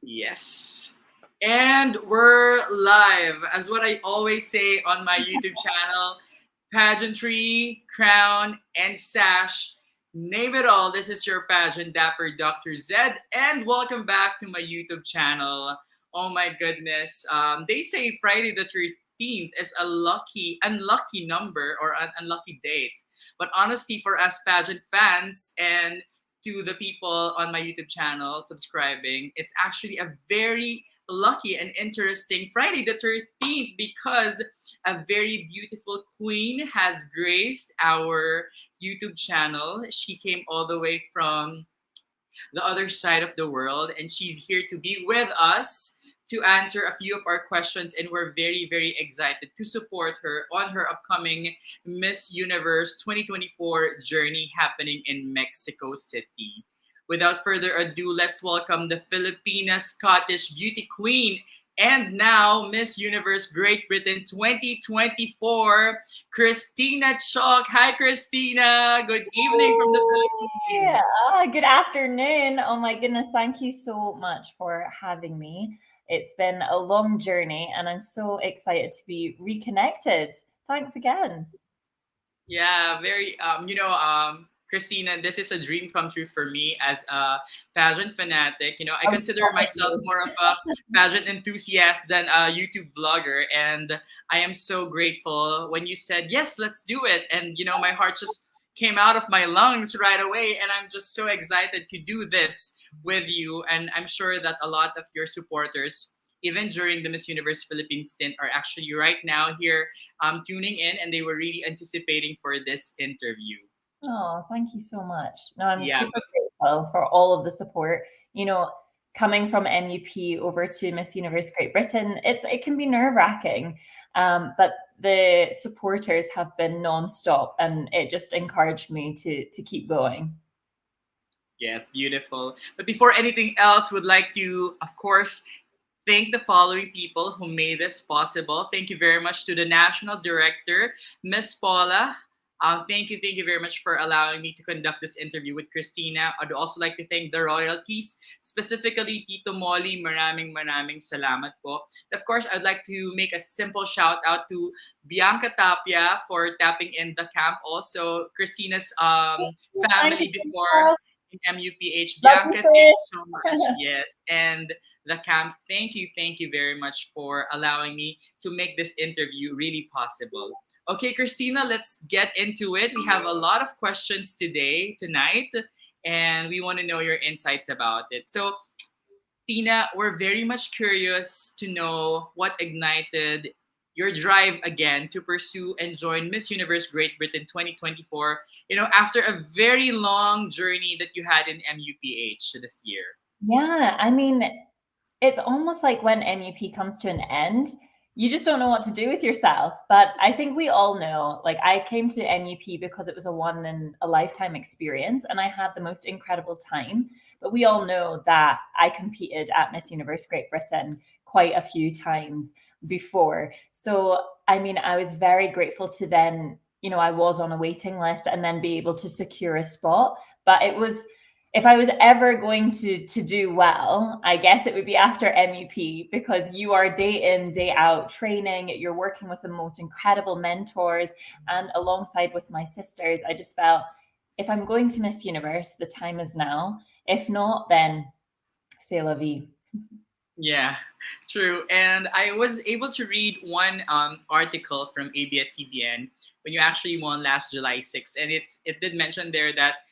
Yes. And we're live. As what I always say on my YouTube channel, pageantry, crown, and sash. Name it all. This is your pageant dapper Dr. Zed, and welcome back to my YouTube channel. Oh my goodness. They say Friday the 13th is a unlucky number or an unlucky date. But honestly, for us pageant fans and to the people on my YouTube channel subscribing, it's actually a very lucky and interesting Friday the 13th because a very beautiful queen has graced our YouTube channel. She came all the way from the other side of the world, and she's here to be with us to answer a few of our questions. And we're very, very excited to support her on her upcoming Miss Universe 2024 journey happening in Mexico City. Without further ado, let's welcome the Filipina Scottish beauty queen and now Miss Universe Great Britain 2024, Christina Chalk. Hi, Christina. Good evening from the Yeah, Philippines. good afternoon. Oh my goodness, thank you so much for having me. It's been a long journey and I'm so excited to be reconnected. Thanks again. Yeah, very Christina, this is a dream come true for me as a pageant fanatic. I I was consider spotting myself you. more of a pageant enthusiast than a YouTube vlogger, and I am so grateful when you said, "Yes, let's do it." And my heart just came out of my lungs right away, and I'm just so excited to do this with you, and I'm sure that a lot of your supporters even during the Miss Universe Philippines stint are actually right now here tuning in, and they were really anticipating for this interview. Oh, thank you so much. No, I'm Yeah, super grateful for all of the support. You know, coming from MUP over to Miss Universe Great Britain, it can be nerve-wracking. But the supporters have been non-stop and it just encouraged me to keep going. yes, beautiful. But before anything else, would like to, of course, thank the following people who made this possible. Thank you very much to the National Director, Miss Paula. Thank you very much for allowing me to conduct this interview with Christina. I'd also like to thank the royalties, specifically Tito Molly. Maraming salamat po. Of course, I'd like to make a simple shout out to Bianca Tapia for tapping in the camp. Also, Christina's Thank you, family before Lisa. in MUPH. Love you Bianca, thank you so much. so. Yes. And the camp, thank you very much for allowing me to make this interview really possible. Okay, Christina, let's get into it. We have a lot of questions tonight, and we want to know your insights about it. So, Tina, we're very much curious to know what ignited your drive again to pursue and join Miss Universe Great Britain 2024, after a very long journey that you had in MUPH this year. Yeah, I mean, it's almost like when MUP comes to an end, you just don't know what to do with yourself. But I think we all know, like I came to MUP because it was a one in a lifetime experience and I had the most incredible time. But we all know that I competed at Miss Universe Great Britain quite a few times before. So, I mean, I was very grateful to then, I was on a waiting list and then be able to secure a spot. But it was if I was ever going to do well, I guess it would be after MEP because you are day in, day out training. You're working with the most incredible mentors, and alongside with my sisters, I just felt if I'm going to Miss Universe, the time is now. If not, then c'est la vie. Yeah, true. And I was able to read one article from ABS-CBN when you actually won last July 6th, and it did mention there that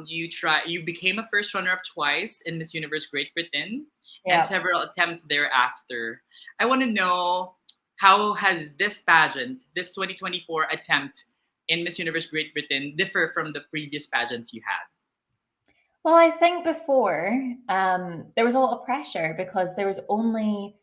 you became a first runner-up twice in Miss Universe Great Britain, and Yeah. several attempts thereafter. I want to know how has this pageant, this 2024 attempt in Miss Universe Great Britain, differ from the previous pageants you had? Well, I think before there was a lot of pressure because there was only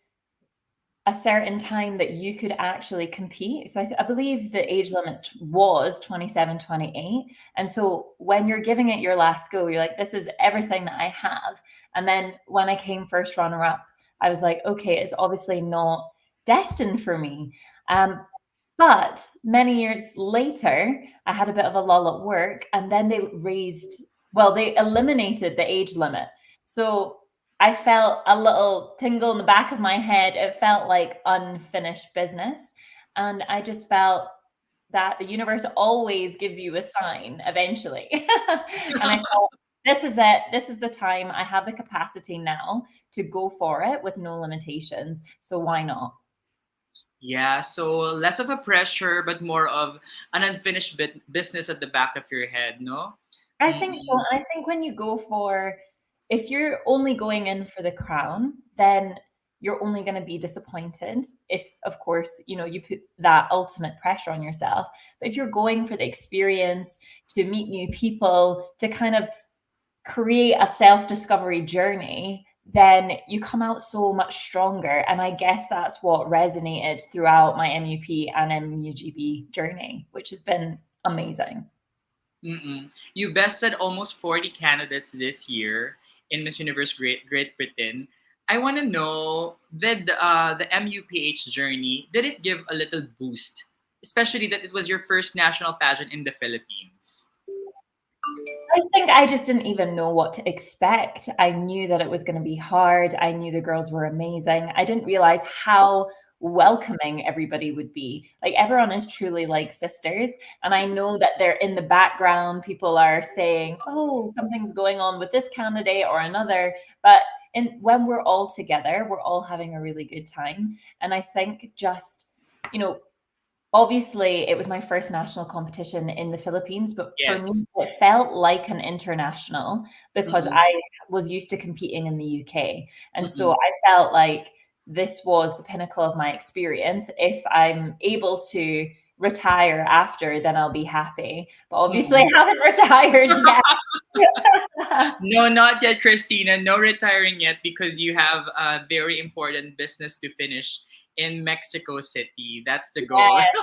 a certain time that you could actually compete. So I believe the age limits was 27, 28. And so when you're giving it your last go, you're like, this is everything that I have. And then when I came first runner up, I was like, okay, it's obviously not destined for me. But many years later, I had a bit of a lull at work, and then they eliminated the age limit. So I felt a little tingle in the back of my head. It felt like unfinished business. And I just felt that the universe always gives you a sign eventually. And I thought, this is it. This is the time. I have the capacity now to go for it with no limitations. So why not? Yeah, so less of a pressure, but more of an unfinished business at the back of your head, no? I think so. Mm-mm. And I think when you go for, if you're only going in for the crown, then you're only going to be disappointed if, of course, you put that ultimate pressure on yourself. But if you're going for the experience, to meet new people, to kind of create a self-discovery journey, then you come out so much stronger. And I guess that's what resonated throughout my MUP and MUGB journey, which has been amazing. Mm-mm. You bested almost 40 candidates this year in Miss Universe Great Britain. I want to know, did the MUPH journey, did it give a little boost? Especially that it was your first national pageant in the Philippines. I think I just didn't even know what to expect. I knew that it was going to be hard. I knew the girls were amazing. I didn't realize how welcoming everybody would be. Like everyone is truly like sisters. And I know that they're in the background. People are saying, oh, something's going on with this candidate or another. But when we're all together, we're all having a really good time. And I think just, you know, obviously, it was my first national competition in the Philippines, but for me, Yes. it felt like an international because Mm-mm. I was used to competing in the UK. And so Mm-mm. I felt like this was the pinnacle of my experience. If I'm able to retire after, then I'll be happy. But obviously, I Mm-mm. haven't retired yet. No, not yet, Christina. No retiring yet because you have a very important business to finish in Mexico City. That's the goal. Yes,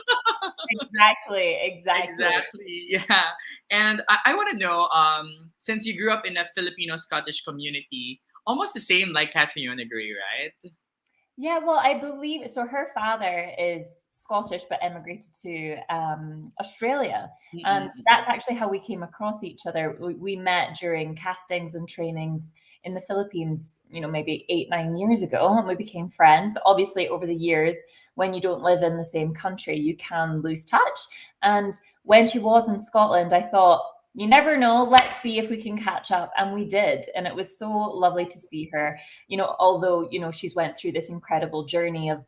exactly, exactly. Exactly. Yeah. And I want to know, since you grew up in a Filipino Scottish community, almost the same like Catriona Gray, right? Yeah, well, I believe so. Her father is Scottish but emigrated to Australia. And Mm-mm. that's actually how we came across each other. We met during castings and trainings in the Philippines, maybe 8, 9 years ago, and we became friends. Obviously, over the years, when you don't live in the same country, you can lose touch. And when she was in Scotland, I thought, you never know, let's see if we can catch up. And we did. And it was so lovely to see her, although, she's went through this incredible journey of,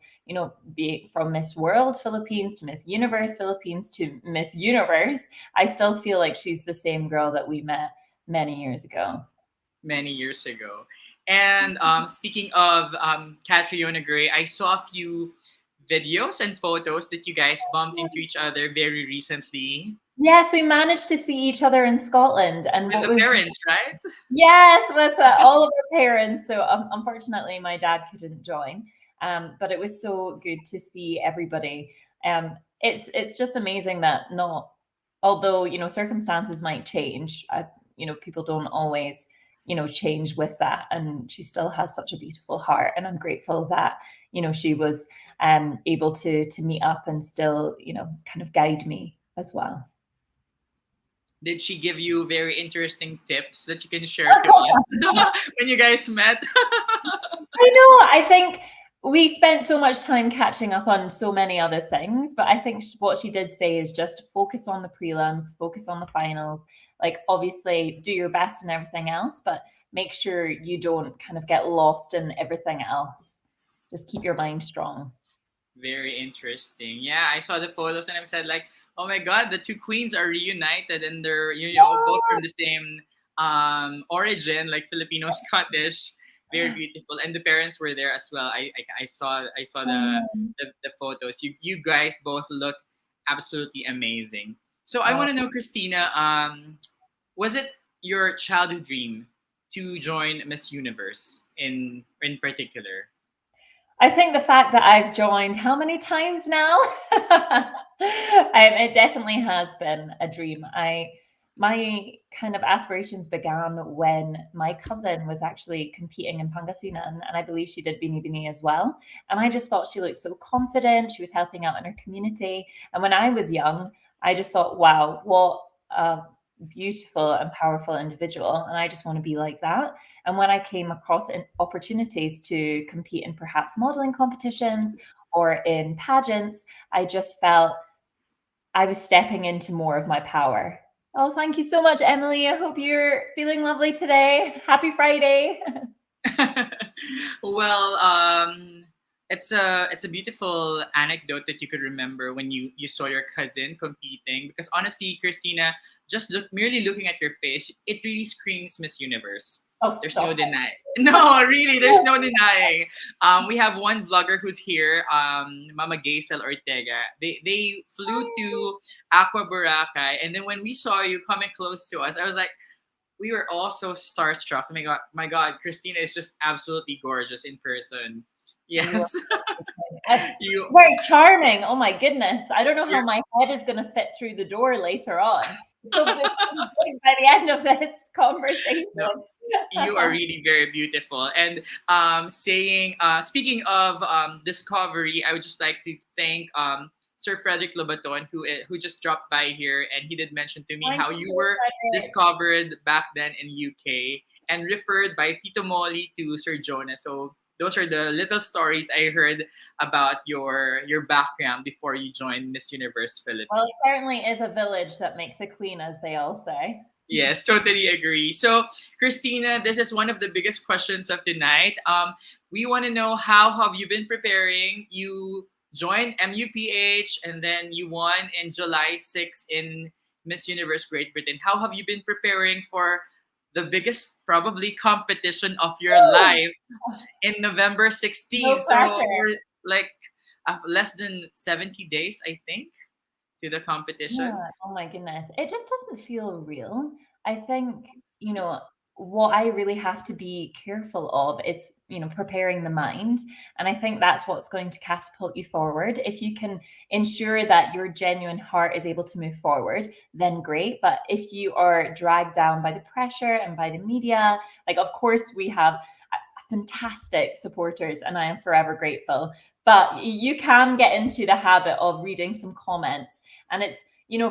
being from Miss World Philippines to Miss Universe Philippines to Miss Universe. I still feel like she's the same girl that we met many years ago. Many years ago. And speaking of Catriona Gray, I saw a few videos and photos that you guys bumped into each other very recently Yes, we managed to see each other in Scotland. And with what the was, parents, right? yes, with all of our parents. So unfortunately, my dad couldn't join. But it was so good to see everybody. It's just amazing that not, although circumstances might change, people don't always change with that. And she still has such a beautiful heart, and I'm grateful that she was able to meet up and still kind of guide me as well. Did she give you very interesting tips that you can share to us when you guys met? I know. I think we spent so much time catching up on so many other things, but I think what she did say is just focus on the prelims, focus on the finals. Like, obviously, do your best in everything else, but make sure you don't kind of get lost in everything else. Just keep your mind strong. Very interesting. Yeah, I saw the photos and I said like, oh my god, the two queens are reunited and they're both from the same origin, like Filipino Scottish. Very beautiful, and the parents were there as well. I saw Oh, the photos. You guys both look absolutely amazing. So I oh. want to know, Christina, was it your childhood dream to join Miss Universe in particular? I think the fact that I've joined how many times now? It definitely has been a dream. My kind of aspirations began when my cousin was actually competing in Pangasinan, and I believe she did Bini Bini as well. And I just thought she looked so confident. She was helping out in her community. And when I was young, I just thought, wow, what a beautiful and powerful individual, and I just want to be like that. And when I came across opportunities to compete in perhaps modeling competitions or in pageants, I just felt I was stepping into more of my power. Oh, thank you so much, Emily. I hope you're feeling lovely today. Happy Friday. Well, it's a beautiful anecdote that you could remember when you saw your cousin competing. Because honestly, Christina, just merely looking at your face, it really screams Miss Universe. Oh, There's no stop denying. No, really, there's no denying. We have one vlogger who's here, Mama Gaisel Ortega. They flew it. to Aqua Boracay, and then when we saw you coming close to us, I was like, we were all so starstruck. My God, Christina is just absolutely gorgeous in person. You Yes, are you. very charming. Oh my goodness. I don't know how You're, my head is going to fit through the door later on. So by the end of this conversation. no, you are really very beautiful. And saying, speaking of discovery, I would just like to thank Sir Frederick Lobaton, who just dropped by here, and he did mention to me Thank how you you so were much. discovered back then in UK and referred by Tito Molly to Sir Jonas. So those are the little stories I heard about your background before you joined Miss Universe Well, it Philippines. certainly is a village that makes a queen, as they all say. Yes, totally agree. So, Christina, this is one of the biggest questions of tonight. We want to know, how have you been preparing? You joined MUPH and then you won in July 6th in Miss Universe Great Britain. How have you been preparing for the biggest probably competition of your Woo! life in November No 16th? So, pressure. we're like less than 70 days, I think, to the competition. Yeah, oh my goodness. It just doesn't feel real. I think, what I really have to be careful of is, preparing the mind. And I think that's what's going to catapult you forward. If you can ensure that your genuine heart is able to move forward, then great. But if you are dragged down by the pressure and by the media, like, of course, we have fantastic supporters and I am forever grateful. But you can get into the habit of reading some comments, and it's,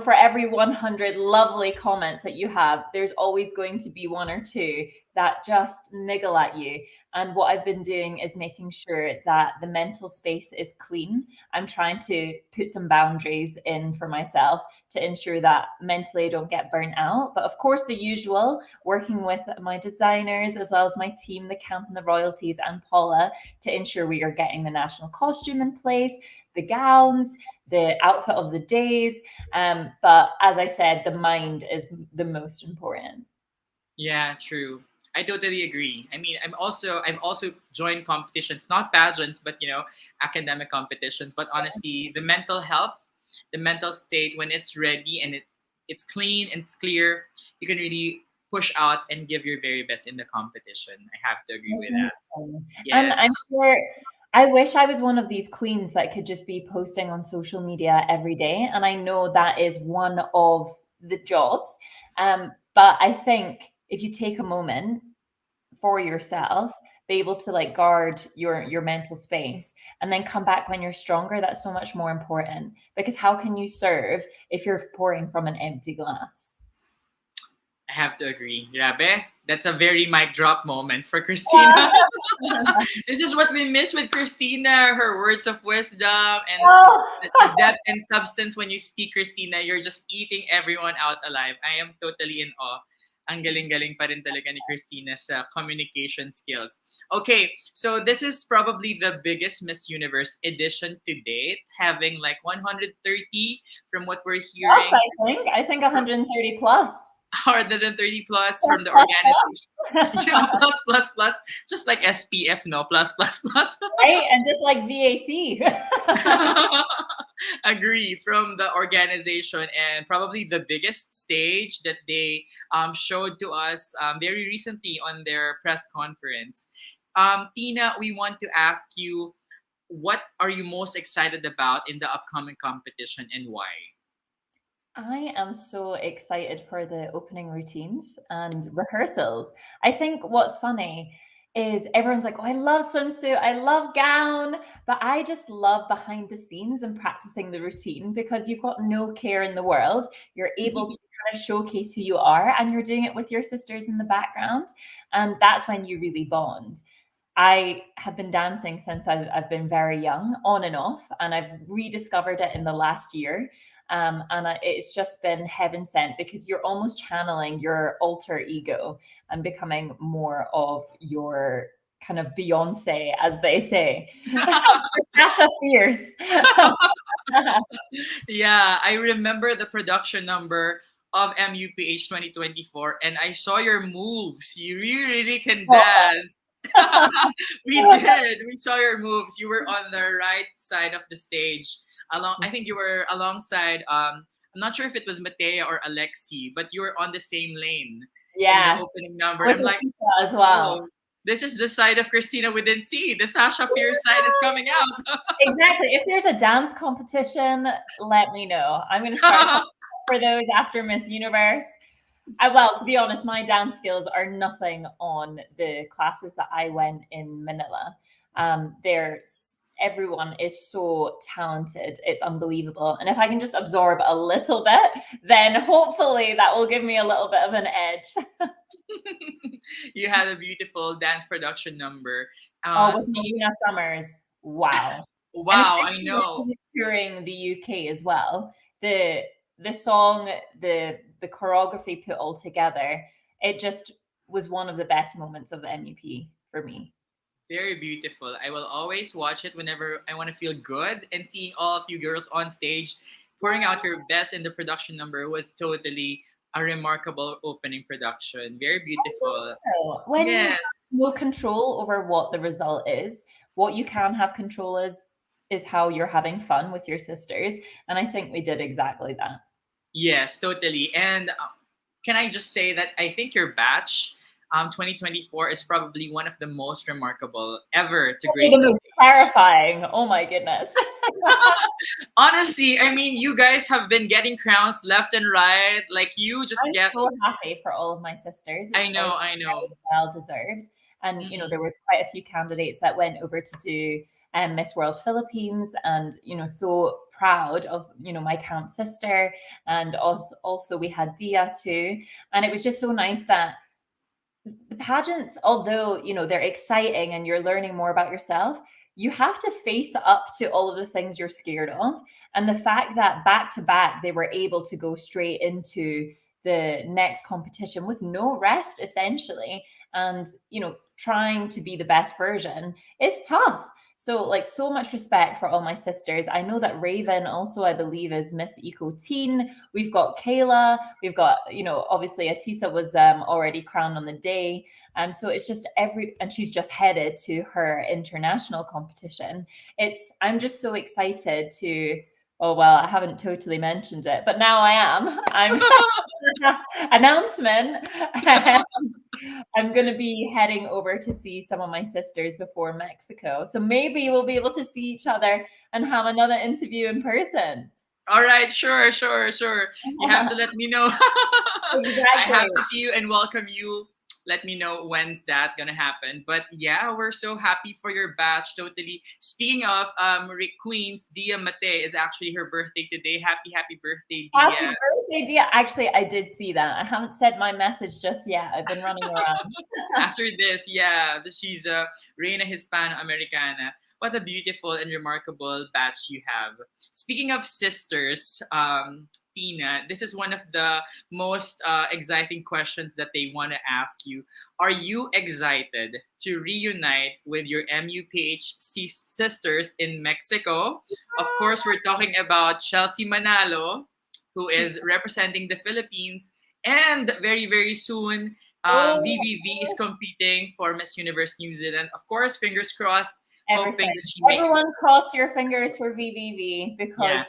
for every 100 lovely comments that you have, there's always going to be one or two that just niggle at you. And what I've been doing is making sure that the mental space is clean. I'm trying to put some boundaries in for myself to ensure that mentally I don't get burnt out. But of course, the usual, working with my designers as well as my team, the Camp and the Royalties, and Paula, to ensure we are getting the national costume in place, the gowns, the outfit of the days. But as I said, the mind is the most important. Yeah, true. I totally agree. I mean, I've also joined competitions, not pageants, but academic competitions. But honestly, the mental health, the mental state, when it's ready and it's clean and it's clear, you can really push out and give your very best in the competition. I have to agree I with think that. so. And I'm Yes. sure I wish I was one of these queens that could just be posting on social media every day. And I know that is one of the jobs. But I think if you take a moment for yourself, be able to like guard your mental space and then come back when you're stronger, that's so much more important. Because how can you serve if you're pouring from an empty glass? I have to agree. Grabe. That's a very mic drop moment for Christina. This is what we miss with Christina, her words of wisdom and the Oh. depth and substance when you speak, Christina. You're just eating everyone out alive. I am totally in awe. Ang galing-galing pa rin talaga ni Christina sa communication skills. Okay, so this is probably the biggest Miss Universe edition to date, having like 130 from what we're Plus, hearing. I think 130 plus. Harder than 30 plus Plus, from the plus, organization. Yeah, plus. plus, plus, plus. Just like SPF, no? Plus, plus, plus. Right? And just like VAT. Agree, from the organization, and probably the biggest stage that they showed to us very recently on their press conference. Tina, we want to ask you, what are you most excited about in the upcoming competition and why? I am so excited for the opening routines and rehearsals. I think what's funny is everyone's like, oh, I love swimsuit, I love gown, but I just love behind the scenes and practicing the routine because you've got no care in the world. You're able to of showcase who you are, and you're doing it with your sisters in the background. And that's when you really bond. I have been dancing since I've been very young, on and off, and I've rediscovered it in the last year. It's just been heaven sent, because you're almost channeling your alter ego and becoming more of your kind of Beyonce, as they say. Sasha Fierce. Yeah, I remember the production number of MUPH 2024, and I saw your moves. You really, really can dance. We did. We saw your moves. You were on the right side of the stage. I think you were alongside. I'm not sure if it was Matea or Alexi, but you were on the same lane in the Yes, opening number. with I'm like, Leticia as well. oh, this is the side of Christina we didn't see. The Sasha Fierce side is coming out. Exactly. If there's a dance competition, let me know. I'm going to start signing up for those after Miss Universe. Well, to be honest, my dance skills are nothing on the classes that I went in Manila. There's Everyone is so talented. It's unbelievable. And if I can just absorb a little bit, then hopefully that will give me a little bit of an edge. You had a beautiful dance production number. Oh, with Speaking, Nina Summers. Wow. And wow, I especially when she know. was touring the UK as well. The the song, the choreography put all together, it just was one of the best moments of the MUP for me. Very beautiful. I will always watch it whenever I want to feel good. And seeing all of you girls on stage pouring out your best in the production number was totally a remarkable opening production. Very beautiful. So when you have Yes. no control over what the result is, what you can have control is how you're having fun with your sisters. And I think we did exactly that. Yes, totally. And can I just say that I think your batch, 2024, is probably one of the most remarkable ever to Probably grace the the most stage. terrifying. Oh my goodness. Honestly, I mean, you guys have been getting crowns left and right. Like, you just I'm get. so happy for all of my sisters. It's I know, very, I know. very well deserved. And there Hmm. was quite a few candidates that went over to do Miss World Philippines, and so proud of my count sister, and also we had Dia too, and it was just so nice that the pageants, although they're exciting and you're learning more about yourself, you have to face up to all of the things you're scared of. And the fact that back to back they were able to go straight into the next competition with no rest, essentially, and trying to be the best version is tough. So, like, so much respect for all my sisters. I know that Raven also, I believe, is Miss Eco Teen. We've got Kayla. We've got, obviously Atisa was already crowned on the day. So it's just and she's just headed to her international competition. I'm just so excited to, oh, well, I haven't totally mentioned it, but now I am. I'm announcement. I'm going to be heading over to see some of my sisters before Mexico. So maybe we'll be able to see each other and have another interview in person. All right, sure, sure, sure. You have to let me know. I have Exactly. to see you and welcome you. Let me know when's that gonna happen. But yeah, we're so happy for your batch. Totally. Speaking of Queen's, Dia Mate is actually her birthday today. Happy, happy birthday, Happy Dia. birthday, Dia. Actually, I did see that. I haven't said my message just yet. I've been running around. After this, yeah, she's a Reina Hispano Americana. What a beautiful and remarkable batch you have. Speaking of sisters, Tina, this is one of the most exciting questions that they want to ask you. Are you excited to reunite with your MUPH sisters in Mexico? Of course, we're talking about Chelsea Manalo, who is representing the Philippines, and very, very soon Oh, VVV is competing for Miss Universe New Zealand. Of course, fingers crossed, hoping everything. that she makes. Everyone cross your fingers for VVV, Yeah, because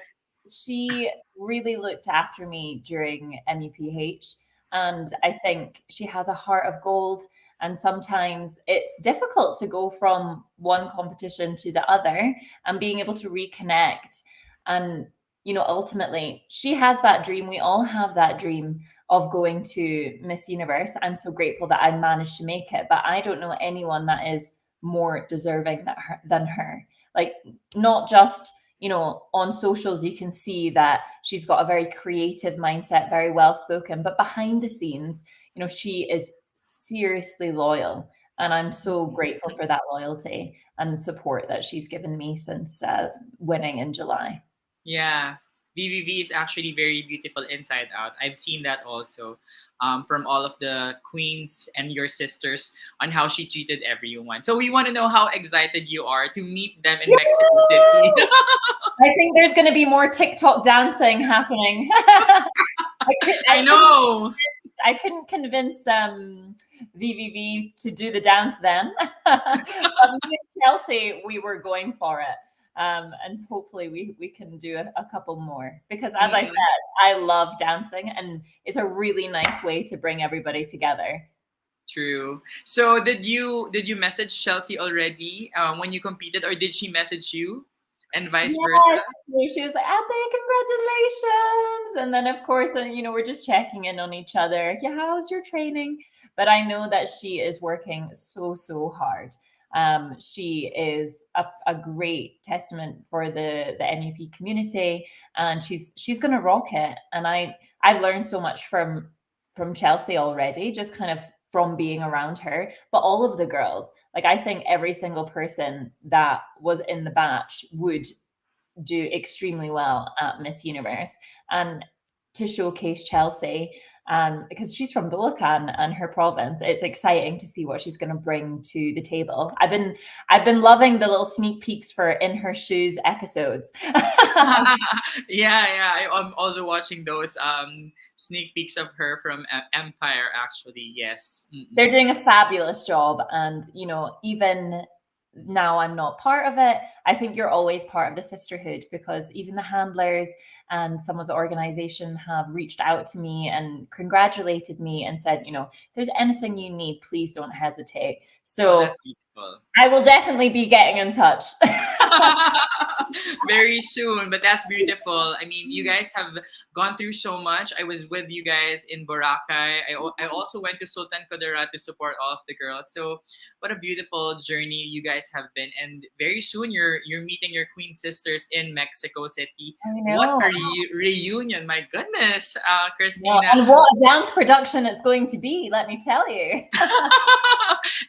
she really looked after me during MUPH. And I think she has a heart of gold. And sometimes it's difficult to go from one competition to the other, and being able to reconnect. And, ultimately, she has that dream. We all have that dream of going to Miss Universe. I'm so grateful that I managed to make it, but I don't know anyone that is more deserving than her. Like, not just on socials, you can see that she's got a very creative mindset, very well spoken, but behind the scenes, she is seriously loyal. And I'm so grateful for that loyalty and the support that she's given me since winning in July. Yeah, VVV is actually very beautiful inside out. I've seen that also, from all of the queens and your sisters on how she treated everyone. So we want to know how excited you are to meet them in Mexico City. Yes! I think there's going to be more TikTok dancing happening. I know. I couldn't convince VVV to do the dance then. But me and Chelsea, we were going for it. And hopefully we can do a couple more, because as I said, I love dancing and it's a really nice way to bring everybody together. True. So did you message Chelsea already when you competed, or did she message you, and vice versa? Yes, she was like, Ate, congratulations. And then, of course, we're just checking in on each other. Yeah, how's your training? But I know that she is working so, so hard. She is a great testament for the MUP community, and she's going to rock it. And I've learned so much from Chelsea already, just kind of from being around her, but all of the girls, like I think every single person that was in the batch would do extremely well at Miss Universe. And to showcase Chelsea, because she's from Bulacan and her province, it's exciting to see what she's going to bring to the table. I've been loving the little sneak peeks for In Her Shoes episodes. Yeah, I'm also watching those sneak peeks of her from Empire. Actually, yes. They're doing a fabulous job, and even now I'm not part of it, I think you're always part of the sisterhood, because even the handlers and some of the organization have reached out to me and congratulated me and said, if there's anything you need, please don't hesitate. Oh, So that's beautiful. I will definitely be getting in touch. Very soon, but that's beautiful. I mean, you guys have gone through so much. I was with you guys in Boracay. I also went to Sultan Kudarat to support all of the girls. So what a beautiful journey you guys have been. And very soon you're meeting your queen sisters in Mexico City. I What know. a reunion. My goodness, Yeah, Christina. and what a dance production it's going to be, let me tell you.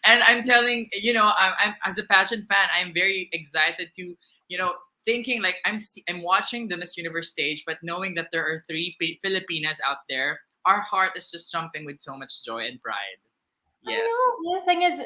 And I'm telling I'm as a pageant fan, I'm very excited to thinking like I'm watching the Miss Universe stage, but knowing that there are three Filipinas out there, our heart is just jumping with so much joy and pride. I Yes. know. The thing is,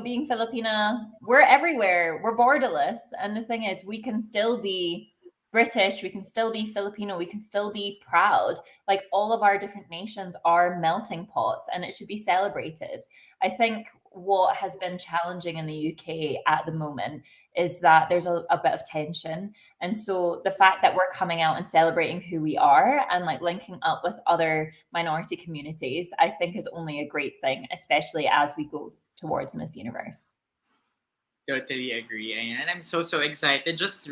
being Filipina, we're everywhere. We're borderless. And the thing is, we can still be British, we can still be Filipino, we can still be proud. Like all of our different nations are melting pots, and it should be celebrated. I think what has been challenging in the UK at the moment is that there's a bit of tension. And so the fact that we're coming out and celebrating who we are and like linking up with other minority communities, I think is only a great thing, especially as we go towards Miss Universe. Totally agree, and I'm so excited. Just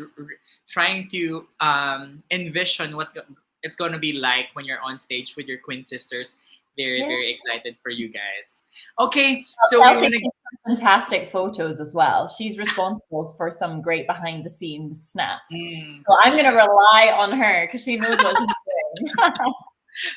trying to envision it's going to be like when you're on stage with your twin sisters. Very excited for you guys. Okay, so we Chelsea want to. takes some fantastic photos as well. She's responsible for some great behind the scenes snaps. So I'm going to rely on her because she knows what she's doing.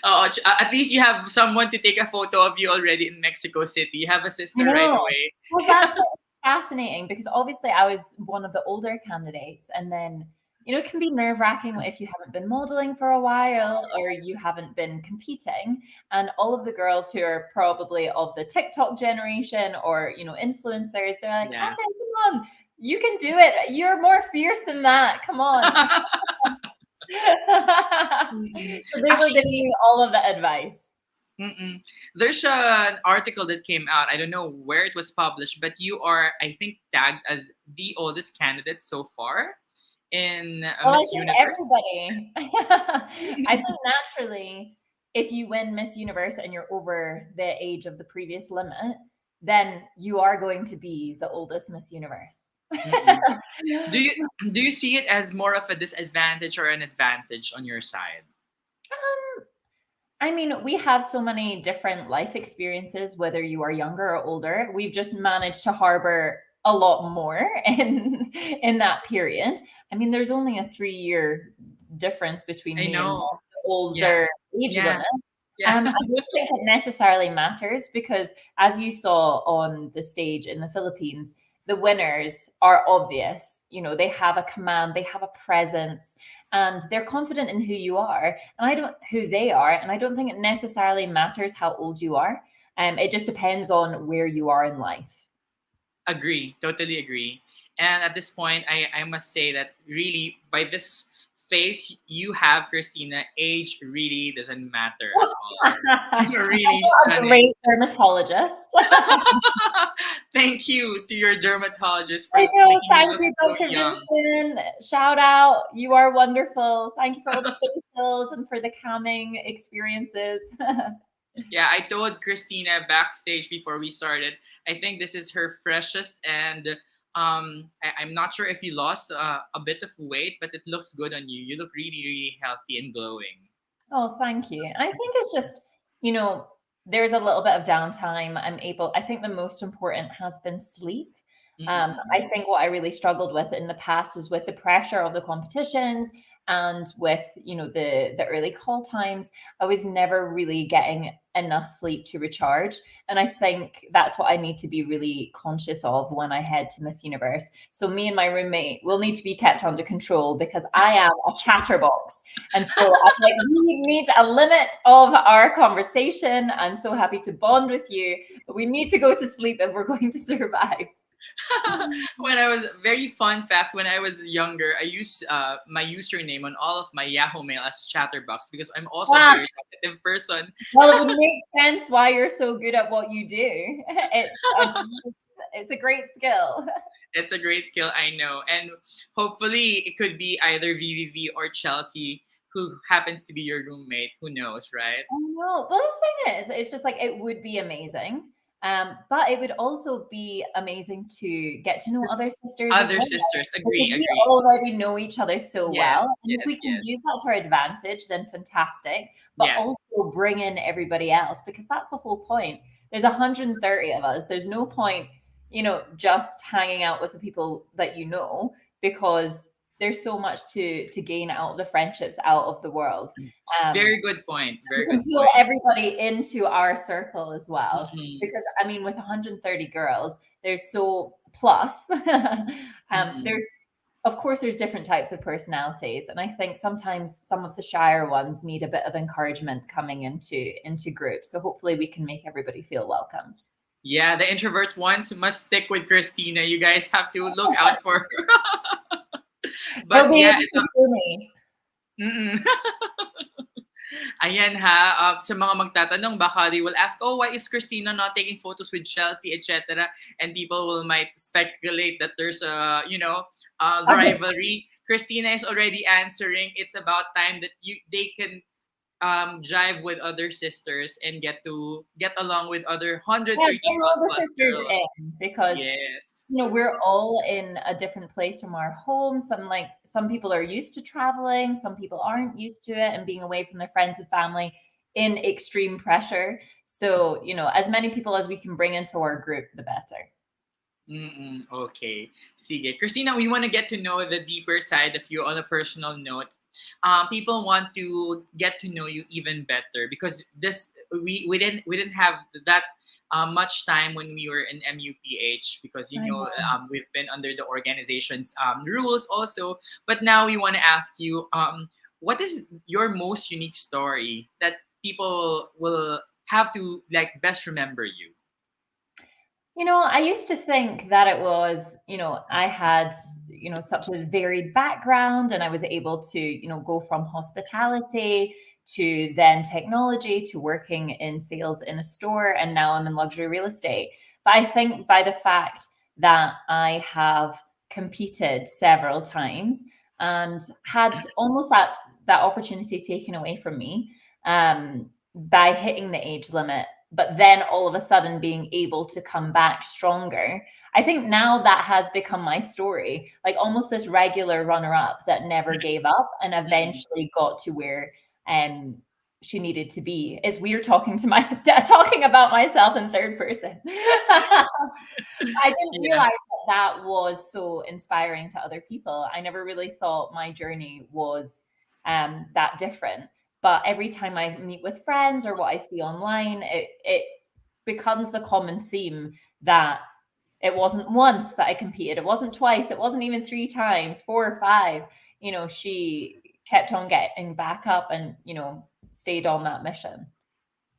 At least you have someone to take a photo of you already in Mexico City. You have a sister right away. Well, that's what's fascinating, because obviously I was one of the older candidates, and then it can be nerve-wracking if you haven't been modeling for a while or you haven't been competing. And all of the girls who are probably of the TikTok generation or influencers, they're like, Yeah. okay, come on, you can do it. You're more fierce than that. Come on. So they were giving me all of the advice. There's an article that came out. I don't know where it was published, but you are, I think, tagged as the oldest candidate so far in Well, Miss I think Universe. everybody. I think naturally, if you win Miss Universe and you're over the age of the previous limit, then you are going to be the oldest Miss Universe. Do you see it as more of a disadvantage or an advantage on your side? I mean, we have so many different life experiences, whether you are younger or older. We've just managed to harbor a lot more in that period. I mean, there's only a 3-year difference between I me and know. the Yeah. older age Yeah. limit. Yeah. I don't think it necessarily matters because, as you saw on the stage in the Philippines, the winners are obvious. You know, they have a command, they have a presence, and they're confident in who you are, and I don't who they are, and I don't think it necessarily matters how old you are. It just depends on where you are in life. Agree, totally agree. And at this point, I must say that really, by this face you have, Christina, age really doesn't matter at all. I've You're got really a stunning. great dermatologist. Thank you to your dermatologist for I know. making you Thank look you, so Dr. young. Vincent. Shout out. You are wonderful. Thank you for all the facials and for the calming experiences. Yeah, I told Christina backstage before we started, I think this is her freshest, and I'm not sure if you lost a bit of weight, but it looks good on you. You look really, really healthy and glowing. Oh, thank you. I think it's just, you know, there's a little bit of downtime. I think the most important has been sleep. I Mm-mm-mm. think what I really struggled with in the past is with the pressure of the competitions and with, the early call times. I was never really getting enough sleep to recharge. And I think that's what I need to be really conscious of when I head to Miss Universe. So me and my roommate will need to be kept under control because I am a chatterbox. And so I like we need a limit of our conversation. I'm so happy to bond with you, but we need to go to sleep if we're going to survive. When I was very fun fact, when I was younger, I used my username on all of my Yahoo Mail as Chatterbox because I'm also a Ah, very talkative person. well, it would make sense why you're so good at what you do. It's a great skill. It's a great skill, I know, and hopefully it could be either VVV or Chelsea, who happens to be your roommate. Who knows, right? I know. Well, the thing is, it's just like it would be amazing. But it would also be amazing to get to know other sisters as Other well. sisters, Because agree, we agree. already know each other so Yes, well. And if we yes, can yes, use that to our advantage, then fantastic. But yes. also bring in everybody else because that's the whole point. There's 130 of us. There's no point, just hanging out with the people that you know because there's so much to gain out of the friendships out of the world. Um, Very good point. we Very can good pull point. everybody into our circle as well. Mm-mm, Because I mean, with 130 girls, there's so plus. mm-mm. There's of course there's different types of personalities, and I think sometimes some of the shyer ones need a bit of encouragement coming into groups. So hopefully we can make everybody feel welcome. Yeah, the introvert ones must stick with Christina. You guys have to look out for her. They'll But be yeah, able to see me. mm-mm. Ayan ha, sa mga magtatanong, baka they will ask, oh, why is Christina not taking photos with Chelsea, etc. And people will might speculate that there's a Okay. rivalry. Christina is already answering. It's about time that they can jive with other sisters and get along with other Yeah, 130 bring plus all the plus sisters girls. in because Yes. we're all in a different place from our home. Some people are used to traveling, some people aren't used to it and being away from their friends and family in extreme pressure. So, as many people as we can bring into our group, the better. Mm-mm, okay. Sige. Christina, we want to get to know the deeper side of you on a personal note. People want to get to know you even better because we didn't have that much time when we were in MUPH because I know. we've been under the organization's rules also. But now we want to ask you, what is your most unique story that people will have to like best remember you? I used to think that it was, I had, such a varied background and I was able to, go from hospitality to then technology to working in sales in a store. And now I'm in luxury real estate. But I think by the fact that I have competed several times and had almost that opportunity taken away from me by hitting the age limit, but then all of a sudden being able to come back stronger. I think now that has become my story, like almost this regular runner up that never gave up and Mm-mm. eventually got to where um she needed to be. It's weird talking to my talking about myself in third person. I didn't Yeah. realize that that was so inspiring to other people. I never really thought my journey was that different. But every time I meet with friends or what I see online, it becomes the common theme that it wasn't once that I competed. It wasn't twice. It wasn't even 3 times, 4 or 5. She kept on getting back up and, stayed on that mission.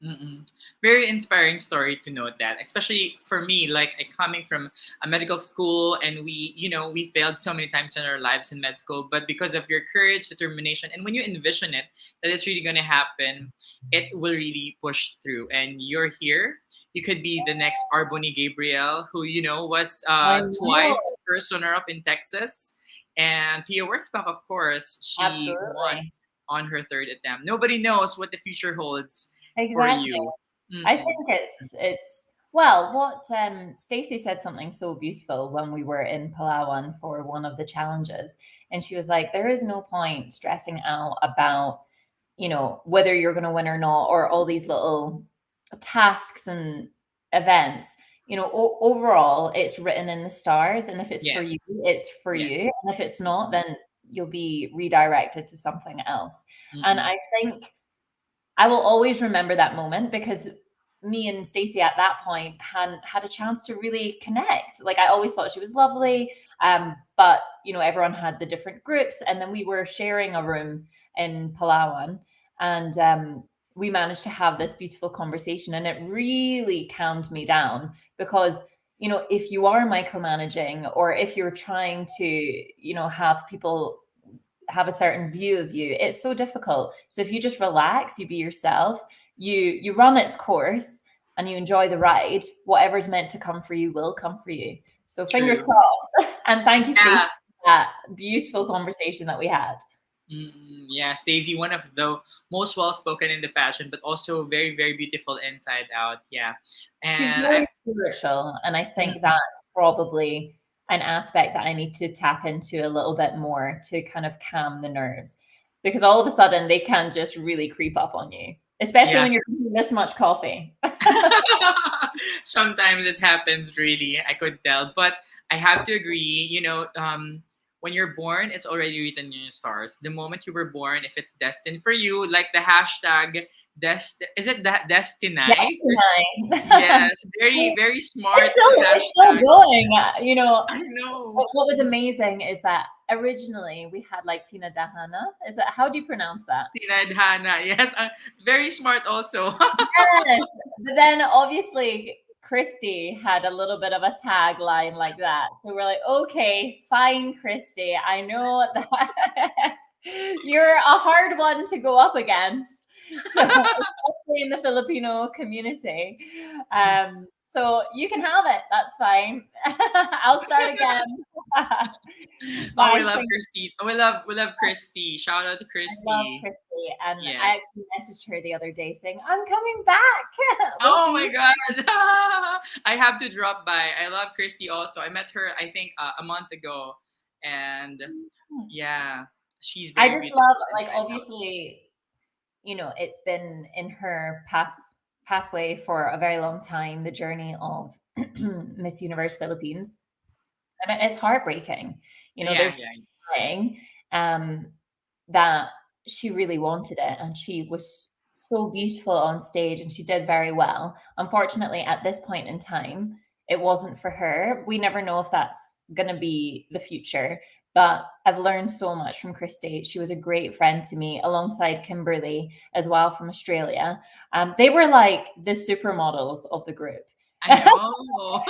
Mm-mm. Very inspiring story to note that, especially for me, like I coming from a medical school, and we failed so many times in our lives in med school, but because of your courage, determination, and when you envision it, that it's really gonna happen, it will really push through, and you're here. You could be the next Arboni Gabriel, who was I know. twice first runner-up in Texas, and Pia Wurtzbach, of course, she won Absolutely. on her third attempt. Nobody knows what the future holds for Exactly. you. I Mm-mm. think it's well, what Stacey said something so beautiful when we were in Palawan for one of the challenges, and she was like, "There is no point stressing out about whether you're going to win or not, or all these little tasks and events. Overall, it's written in the stars, and if it's for you, Yes. it's for you, Yes. and if it's not, Mm-mm. then you'll be redirected to something else." And Mm-mm. I think I will always remember that moment because me and Stacey at that point hadn't had a chance to really connect. Like I always thought she was lovely, but everyone had the different groups, and then we were sharing a room in Palawan, and we managed to have this beautiful conversation, and it really calmed me down because if you are micromanaging or if you're trying to have people have a certain view of you, it's so difficult. So if you just relax, you be yourself, you run its course, and you enjoy the ride, whatever's meant to come for you will come for you. So fingers True. crossed. And thank you, Stacey, Yeah. for that beautiful conversation that we had. Mm-mm. Yeah, Stacey, one of the most well spoken in the pageant, but also very, very beautiful inside out. Yeah. She's And very spiritual, and I think mm-mm. that's probably an aspect that I need to tap into a little bit more to kind of calm the nerves, because all of a sudden they can just really creep up on you, especially when Yes. you're drinking this much coffee. Sometimes it happens, really. I could tell. But I have to agree, when you're born, it's already written in your stars. The moment you were born, if it's destined for you, like the hashtag, is it that Yes, destined? tonight. Yes, very, very smart It's still hashtag. going. I know. What was amazing is that originally we had like Tina Dahana. Is that how do you pronounce that? Tinad Hana. Yes, very smart also. Yes. But then obviously Christy had a little bit of a tagline like that. So we're like, okay, fine, Christy. I know that you're a hard one to go up against. So especially in the Filipino community. So you can have it. That's fine. I'll start again. But Oh, I we love think Christy. We love Christy. Shout out to I love Christy. Christy, and I Yes. actually messaged her the other day saying, "I'm coming back. We'll Oh see my you." god. I have to drop by. I love Christy also. I met her, I think, a month ago, and yeah, she's I very just beautiful love, like, inside out. obviously, it's been in her pathway for a very long time, the journey of Miss Universe Philippines, and it is heartbreaking. There's Yeah, yeah. saying um, that she really wanted it, and she was so beautiful on stage, and she did very well. Unfortunately, at this point in time, it wasn't for her. We never know if that's going to be the future. But I've learned so much from Christy. She was a great friend to me, alongside Kimberly as well from Australia. They were like the supermodels of the group. I I know.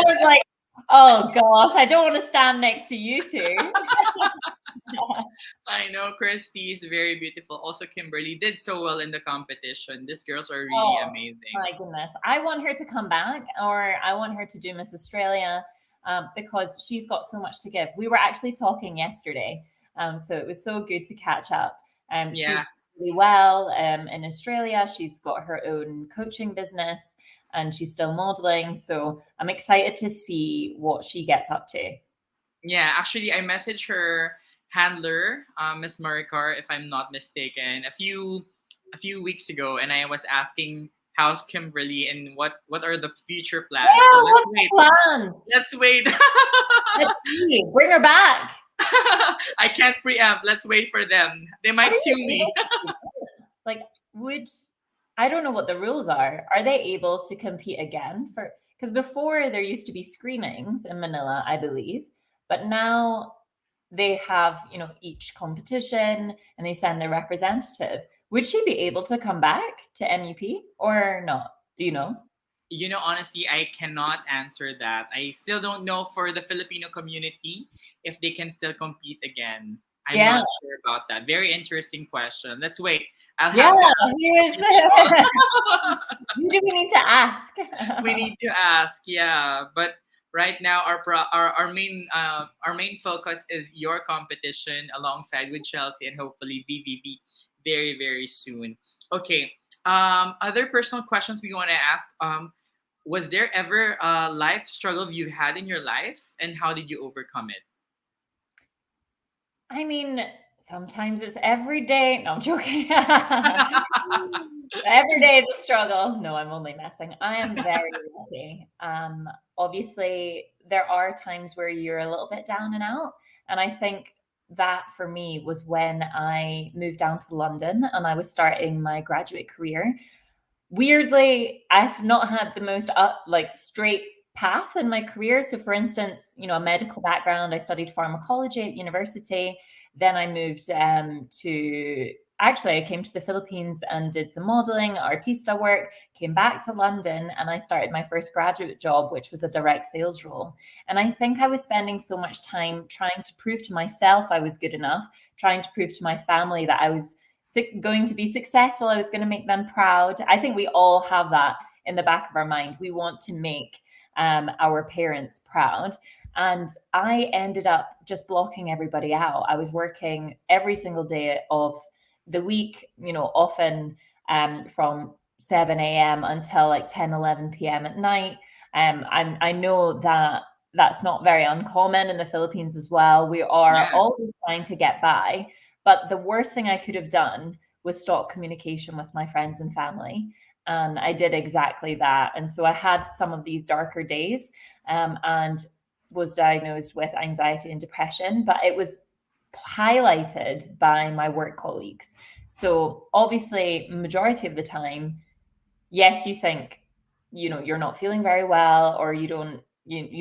was like, oh gosh, I don't want to stand next to you two. I know Christy is very beautiful. Also, Kimberly did so well in the competition. These girls are really Oh amazing. my goodness. I want her to come back, or I want her to do Miss Australia, because she's got so much to give. We were actually talking yesterday. So it was so good to catch up. She's Yeah. doing really well in Australia. She's got her own coaching business, and she's still modeling. So I'm excited to see what she gets up to. Yeah, actually, I messaged her handler, Miss Maricar, if I'm not mistaken, a few a few weeks ago, and I was asking how's Kimberly and what are the future plans. So Yeah, let's what's the wait. plans? Let's wait. Let's see. Bring her back. I can't preempt. Let's wait for them. They How might are sue you me. able to do that? Like, would I don't know what the rules are. Are they able to compete again for because before there used to be screenings in Manila, I believe, but now they have, each competition and they send their representative. Would she be able to come back to MUP or not? Do you know? Honestly, I cannot answer that. I still don't know for the Filipino community if they can still compete again. I'm Yeah. not sure about that. Very interesting question. Let's wait. I'll Yeah. have to ask Here's different people. who do we need to ask? We need to ask, yeah. But right now, our main focus is your competition alongside with Chelsea and hopefully VVV very very soon. Okay. Other personal questions we want to ask. Was there ever a life struggle you had in your life, and how did you overcome it? I mean, sometimes it's every day. No, I'm joking. Every day is a struggle. No, I'm only messing. I am very lucky. Obviously, there are times where you're a little bit down and out. And I think that for me was when I moved down to London and I was starting my graduate career. Weirdly, I've not had the most like straight path in my career. So, for instance, a medical background. I studied pharmacology at university. Then I moved to actually I came to the Philippines and did some modeling, artista work. Came back to London and I started my first graduate job, which was a direct sales role. And I think I was spending so much time trying to prove to myself I was good enough, trying to prove to my family that I was going to be successful. I was going to make them proud. I think we all have that in the back of our mind. We want to make our parents proud. And I ended up just blocking everybody out. I was working every single day of the week, often from 7 a.m. until like 10, 11 p.m. at night. I know that that's not very uncommon in the Philippines as well. We are Yeah. always trying to get by. But the worst thing I could have done was stop communication with my friends and family. And I did exactly that. And so I had some of these darker days and was diagnosed with anxiety and depression, but it was highlighted by my work colleagues. So obviously, majority of the time, yes, you think, you're not feeling very well or you've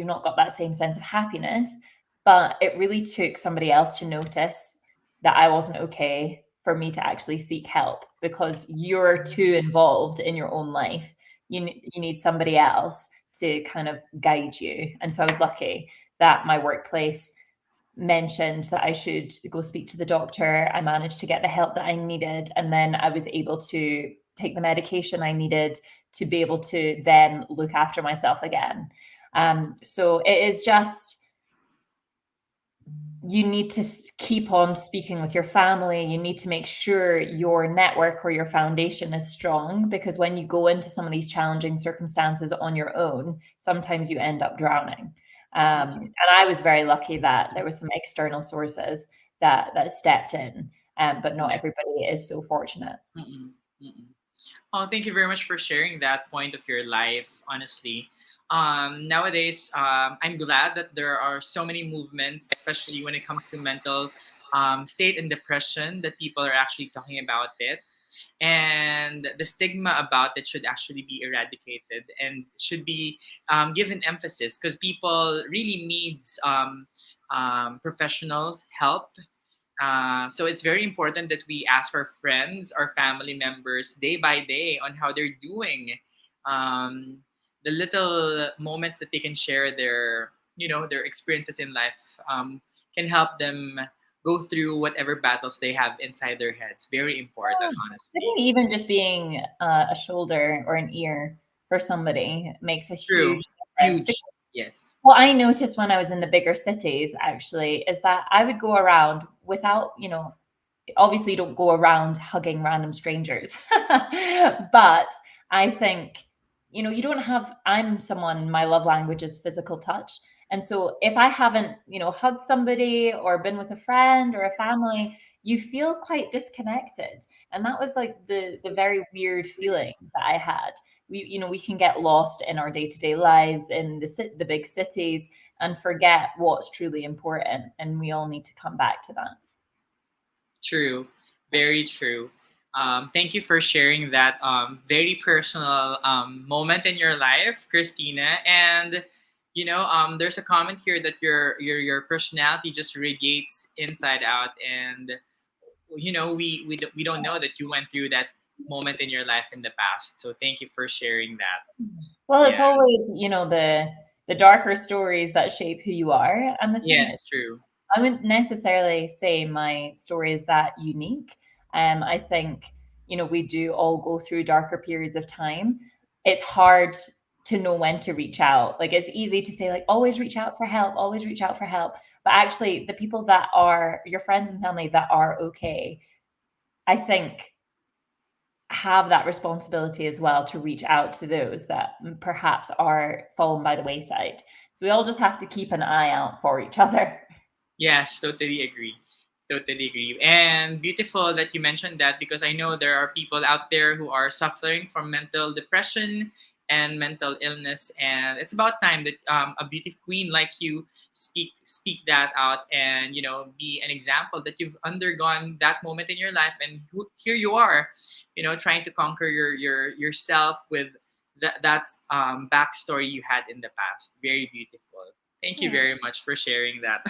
not got that same sense of happiness, but it really took somebody else to notice that I wasn't okay for me to actually seek help because you're too involved in your own life. You need somebody else to kind of guide you. And so I was lucky that my workplace mentioned that I should go speak to the doctor. I managed to get the help that I needed. And then I was able to take the medication I needed to be able to then look after myself again. So it is just, you need to keep on speaking with your family. You need to make sure your network or your foundation is strong because when you go into some of these challenging circumstances on your own, sometimes you end up drowning. And I was very lucky that there was some external sources that stepped in, but not Yeah. everybody is so fortunate. Mm-mm. Mm-mm. Oh, thank you very much for sharing that point of your life, honestly. Nowadays, I'm glad that there are so many movements, especially when it comes to mental state and depression, that people are actually talking about it. And the stigma about it should actually be eradicated and should be given emphasis because people really needs professionals help. So it's very important that we ask our friends, our family members, day by day on how they're doing. Um, the little moments that they can share their experiences in life can help them go through whatever battles they have inside their heads. Very important, I honestly. think even just being a shoulder or an ear for somebody makes a True. huge difference. Huge. Yes. What I noticed when I was in the bigger cities actually is that I would go around without, obviously you don't go around hugging random strangers. But I think, you don't have, I'm someone, my love language is physical touch. And so if I haven't, hugged somebody or been with a friend or a family, you feel quite disconnected. And that was like the very weird feeling that I had. We can get lost in our day-to-day lives in the big cities and forget what's truly important, and we all need to come back to that. True, very true. Thank you for sharing that very personal moment in your life, Christina. And there's a comment here that your personality just radiates inside out, and we don't know that you went through that moment in your life in the past. So thank you for sharing that. Well, it's Yeah. always, the darker stories that shape who you are. And the thing is, Yes. True. I wouldn't necessarily say my story is that unique. I think, we do all go through darker periods of time. It's hard to know when to reach out. Like, it's easy to say, like, always reach out for help, always reach out for help. But actually, the people that are your friends and family that are okay, I think, have that responsibility as well to reach out to those that perhaps are fallen by the wayside. So we all just have to keep an eye out for each other. Yes, totally agree. Totally agree. And beautiful that you mentioned that, because I know there are people out there who are suffering from mental depression and mental illness, and it's about time that a beauty queen like you speak that out, and be an example that you've undergone that moment in your life, and here you are, trying to conquer yourself with that backstory you had in the past. Very beautiful. Thank you Yeah. very much for sharing that.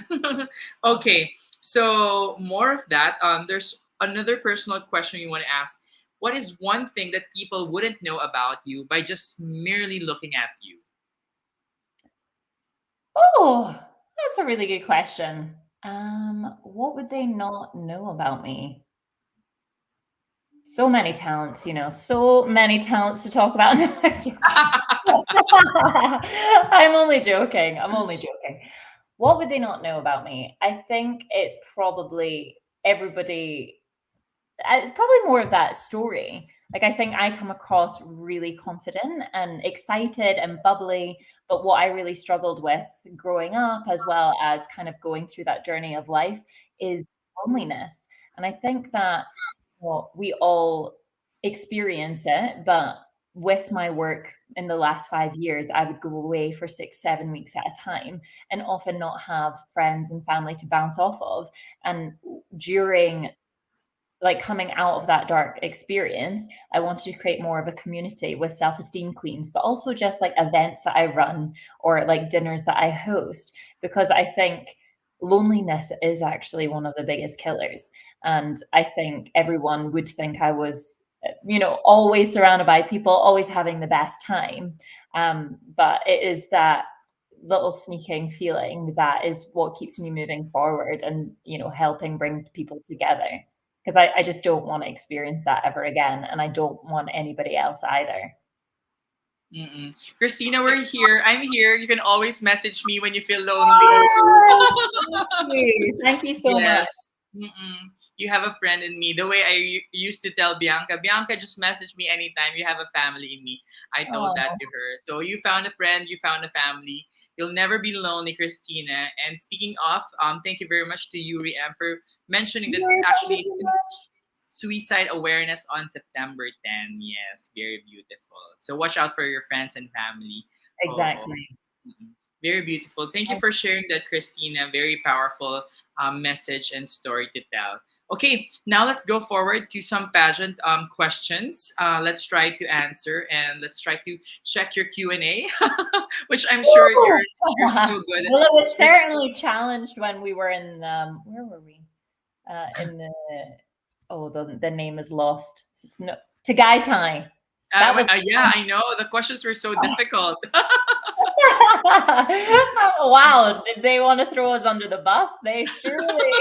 Okay, so more of that. There's another personal question you want to ask. What is one thing that people wouldn't know about you by just merely looking at you? Oh, that's a really good question. What would they not know about me? So many talents, so many talents to talk about. No, I'm joking. I'm only joking. I'm only joking. What would they not know about me? I think it's probably everybody. It's probably more of that story. Like, I think I come across really confident and excited and bubbly, but what I really struggled with growing up, as well as kind of going through that journey of life, is loneliness. And I think that, well, we all experience it, but with my work in the last 5 years, I would go away for 6, 7 weeks at a time and often not have friends and family to bounce off of. And during, like, coming out of that dark experience, I wanted to create more of a community with self-esteem queens, but also just like events that I run or like dinners that I host, because I think loneliness is actually one of the biggest killers. And I think everyone would think I was, always surrounded by people, always having the best time. But it is that little sneaking feeling that is what keeps me moving forward and, helping bring people together, because I just don't want to experience that ever again. And I don't want anybody else either. Mm-mm. Christina, we're here. I'm here. You can always message me when you feel lonely. Yes, thank you. Thank you so much. Yes. Mm-mm. You have a friend in me. The way I used to tell Bianca, just message me anytime you have a family in me. I told that Oh, to her. So you found a friend, you found a family. You'll never be lonely, Christina. And speaking of, thank you very much to Yuri M for mentioning that it's yeah, thank you actually so much. Suicide Awareness on September 10. Yes, very beautiful. So watch out for your friends and family. Oh, Exactly. mm-mm. Very beautiful. Thank you for sharing that, Christina. Very powerful message and story to tell. Okay, now let's go forward to some pageant questions. Let's try to answer, and let's try to check your Q&A, which I'm sure Woo! you're so good at. Well, it was You're, certainly challenged when we were in, where were we? In the, oh, the name is lost. It's no Tagaytay. That was yeah, I know the questions were so difficult. oh, wow. Did they want to throw us under the bus? They surely.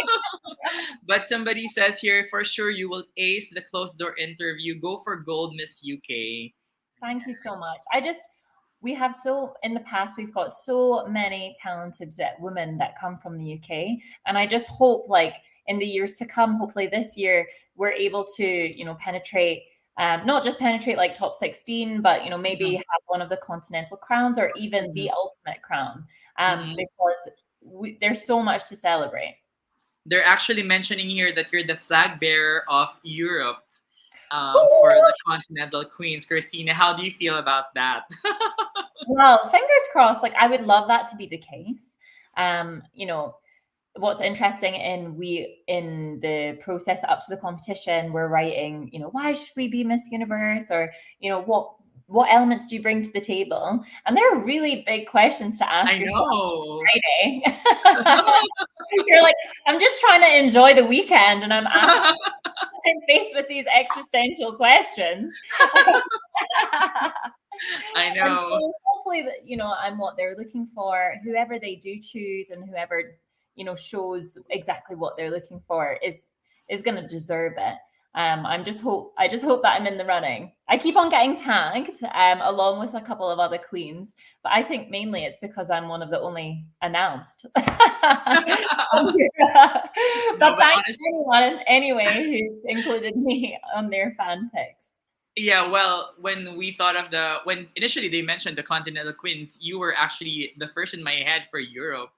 But somebody says here, for sure you will ace the closed door interview. Go for gold, Miss UK. Thank you so much. We have in the past, we've got so many talented women that come from the UK. And I just hope, like, in the years to come, hopefully this year, we're able to, penetrate, not just penetrate like top 16, but, maybe Mhm, have one of the continental crowns or even mhm, the ultimate crown, mhm. because there's so much to celebrate. They're actually mentioning here that you're the flag bearer of Europe for the Continental Queens. Christina, how do you feel about that? Well, fingers crossed. Like, I would love that to be the case. You know, what's interesting in the process up to the competition, we're writing, why should we be Miss Universe, or what elements do you bring to the table? And they're really big questions to ask I yourself know. Friday. You're like, I'm just trying to enjoy the weekend, and I'm faced with these existential questions. I And know. so hopefully that, I'm what they're looking for. Whoever they do choose, and whoever, shows exactly what they're looking for is going to deserve it. I just hope that I'm in the running. I keep on getting tagged, along with a couple of other queens, but I think mainly it's because I'm one of the only announced. But No, but thanks honestly, to anyone anyway who's included me on their fan picks. yeah, well, when initially they mentioned the Continental Queens, you were actually the first in my head for Europe.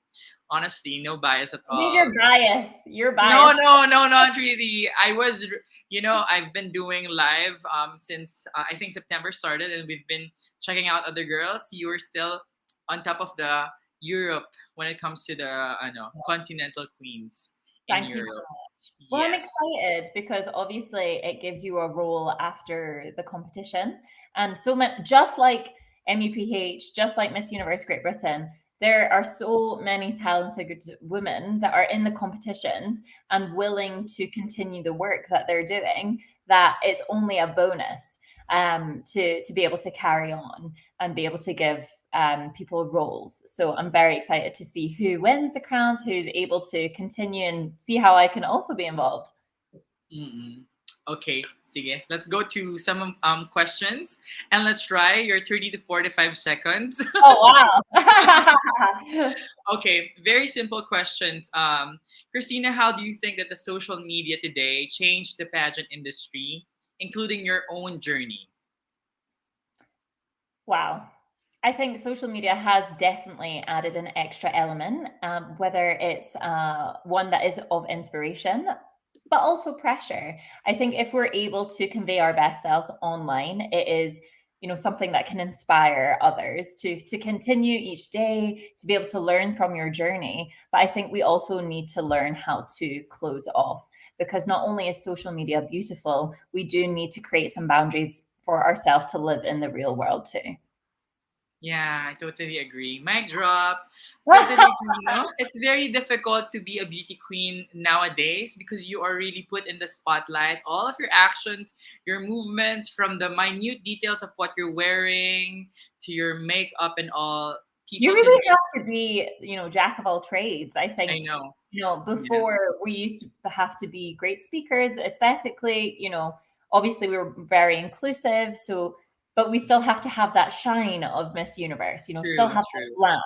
Honestly, no bias at I think all. you're biased. You're No, biased. no, no, not really. I've been doing live since I think September started, and we've been checking out other girls. You were still on top of the Europe when it comes to the Continental Queens in Thank you so Europe. much. Well, I'm Yes. excited because obviously it gives you a role after the competition. And so much, just like MEPH, just like Miss Universe Great Britain, there are so many talented women that are in the competitions and willing to continue the work that they're doing, that it's only a bonus, to be able to carry on and be able to give people roles. So I'm very excited to see who wins the crowns, who's able to continue, and see how I can also be involved. Mm-mm. Okay, sige. Let's go to some questions, and let's try your 30 to 45 seconds. Oh, wow. Okay, very simple questions. Christina, how do you think that the social media today changed the pageant industry, including your own journey? Wow. I think social media has definitely added an extra element, whether it's one that is of inspiration, but also pressure. I think if we're able to convey our best selves online, it is, something that can inspire others to continue each day, to be able to learn from your journey. But I think we also need to learn how to close off, because not only is social media beautiful, we do need to create some boundaries for ourselves to live in the real world too. Yeah, I totally agree. Mic drop. Totally agree. No, it's very difficult to be a beauty queen nowadays because you are really put in the spotlight. All of your actions, your movements, from the minute details of what you're wearing to your makeup and all, You people can really just. have to be, jack of all trades. I I think, know. Yeah. before we used to have to be great speakers aesthetically, obviously we were very inclusive. So, but we still have to have that shine of Miss Universe, still True. have that True. glam.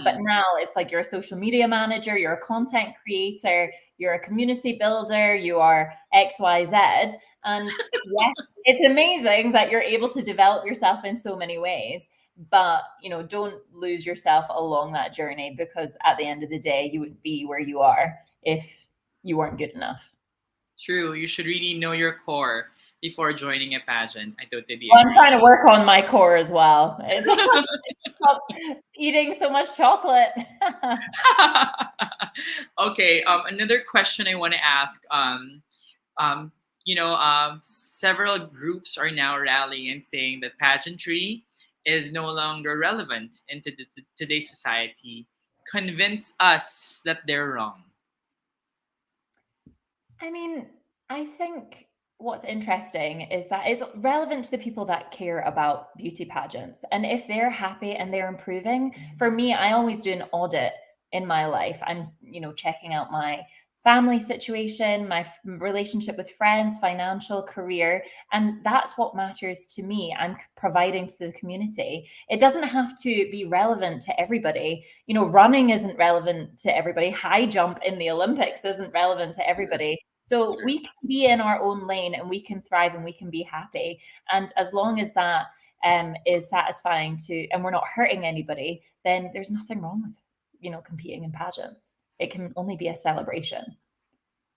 But Mm-mm. now it's like you're a social media manager, you're a content creator, you're a community builder, you are XYZ. And yes, it's amazing that you're able to develop yourself in so many ways, but don't lose yourself along that journey, because at the end of the day you would be where you are if you weren't good enough. True. You should really know your core before joining a pageant. I totally Well, I'm agree. trying to work on my core as well. It's stop eating so much chocolate. Okay. Another question I want to ask. Um, Several groups are now rallying and saying that pageantry is no longer relevant in today's society. Convince us that they're wrong. I mean, I think what's interesting is that it's relevant to the people that care about beauty pageants. And if they're happy and they're improving, for me, I always do an audit in my life. I'm, checking out my family situation, my relationship with friends, financial, career. And that's what matters to me. I'm providing to the community. It doesn't have to be relevant to everybody. Running isn't relevant to everybody. High jump in the Olympics isn't relevant to True. everybody. So True. we can be in our own lane and we can thrive and we can be happy. And as long as that is satisfying to, and we're not hurting anybody, then there's nothing wrong with, competing in pageants. it can only be a celebration.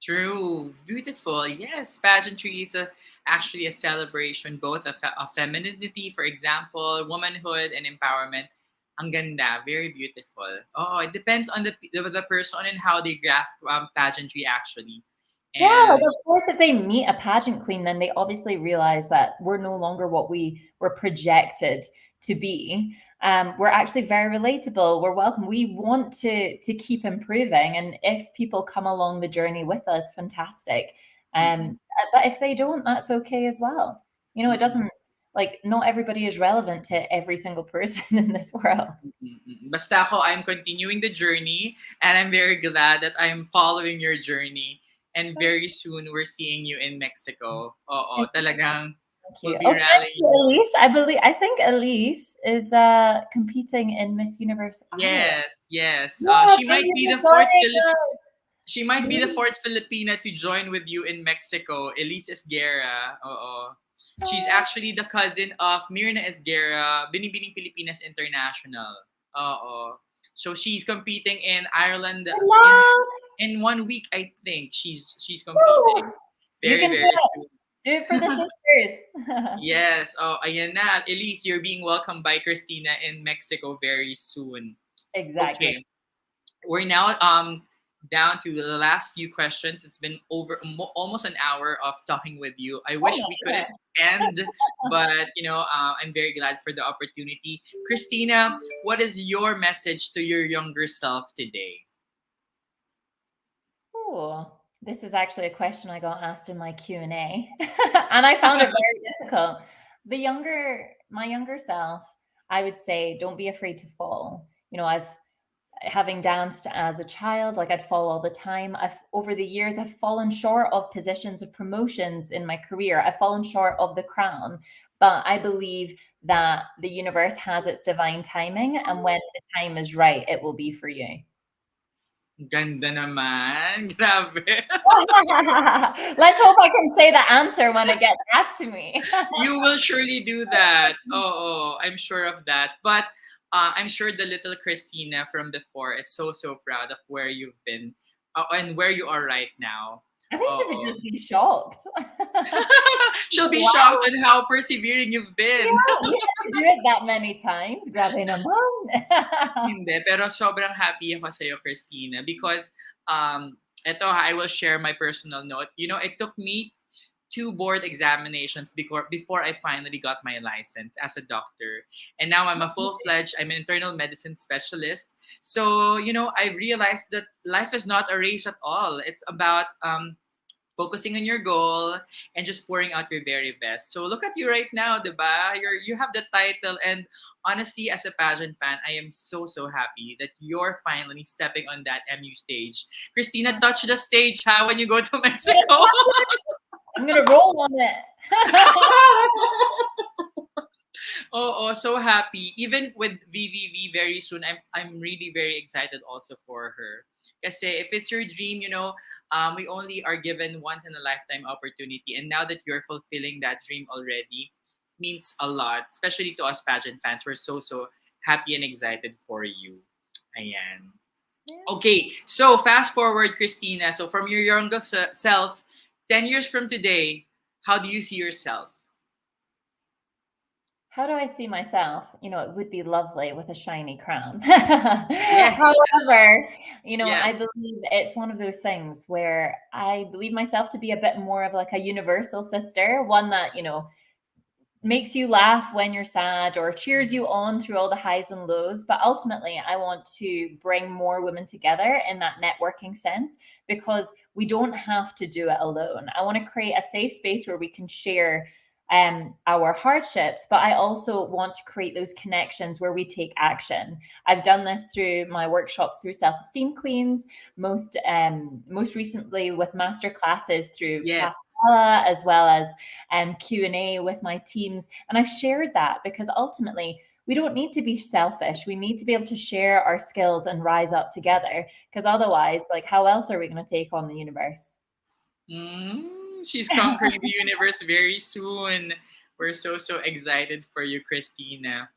True. Beautiful. Yes, pageantry is actually a celebration both of femininity, for example, womanhood and empowerment. Ang ganda. Very beautiful. Oh, it depends on the person and how they grasp pageantry actually. Yeah, like And of course, if they meet a pageant queen, then they obviously realize that we're no longer what we were projected to be. We're actually very relatable. We're welcome. We want to keep improving, and if people come along the journey with us, fantastic. mm-mm, But if they don't, that's okay as well. You know, it mm-mm, doesn't like not everybody is relevant to every single person in this world. mm-mm, mm-mm. Basta ako, I'm continuing the journey and I'm very glad that I'm following your journey. And very soon, we're seeing you in Mexico. Oo, talagang Thank we'll you. be Oh, thank rallying. you, Elise. I think Elise is competing in Miss Universe Iowa. Yes, yes. Yeah, thank you for joining us. She might be the Mm. fourth Filipina to join with you in Mexico. Elise Esguerra. Oo. She's Oh, actually the cousin of Mirna Esguerra, Binibining Pilipinas International. Oo. So she's competing in Ireland good in luck. in 1 week, I think. She's Woo. competing. You Very can do very it. soon. Do it for the sisters. Yes. Oh, ayan na. Elise, you're being welcomed by Christina in Mexico very soon. Exactly. Okay. We're now down to the last few questions. It's been over almost an hour of talking with you. I Oh wish my we couldn't goodness. end, but I'm very glad for the opportunity. Christina, what is your message to your younger self today? Ooh, this is actually a question I got asked in my Q&A, and I found it very difficult. My younger self, I would say, don't be afraid to fall. You know, I've having danced as a child, like I'd fall all the time. I've over the years I've fallen short of positions of promotions in my career. I've fallen short of the crown, but I believe that the universe has its divine timing, and when the time is right, it will be for you. Ganda naman. Grabe. Let's hope I can say the answer when it gets asked to me. You will surely do that. Oh, I'm sure of that. But I'm sure the little Christina from before is so proud of where you've been and where you are right now. I think she would Oh, just be shocked. she'll be shocked Wow, on how persevering you've been. yeah, you had to do it that many times. Grabe naman. Hindi, pero sobrang happy ako sa'yo, Christina, because eto I will share my personal note. It took me two board examinations before I finally got my license as a doctor. And now I'm an internal medicine specialist. So, I realized that life is not a race at all. It's about focusing on your goal and just pouring out your very best. So look at you right now, diba? You have the title, and honestly, as a pageant fan, I am so happy that you're finally stepping on that MU stage. Christina, touch the stage, when you go to Mexico. I'm gonna roll on it. Oh, so happy. Even with VVV very soon, I'm really very excited also for her. Kasi if it's your dream, we only are given once in a lifetime opportunity, and now that you're fulfilling that dream already, means a lot, especially to us pageant fans. We're so happy and excited for you. Ayan. Yeah. Okay, so fast forward, Christina. So from your younger self, 10 years from today, how do you see yourself? How do I see myself? You know, it would be lovely with a shiny crown. Yes, However, I yes. believe it's one of those things where I believe myself to be a bit more of like a universal sister, one that, makes you laugh when you're sad or cheers you on through all the highs and lows. But ultimately, I want to bring more women together in that networking sense because we don't have to do it alone. I want to create a safe space where we can share our hardships, but I also want to create those connections where we take action. I've done this through my workshops through Self-Esteem Queens, most recently with master classes through Yes. Castella, as well as Q&A with my teams. And I've shared that because ultimately we don't need to be selfish. We need to be able to share our skills and rise up together because otherwise, like, how else are we going to take on the universe? She's conquering the universe very soon. We're so excited for you, Christina.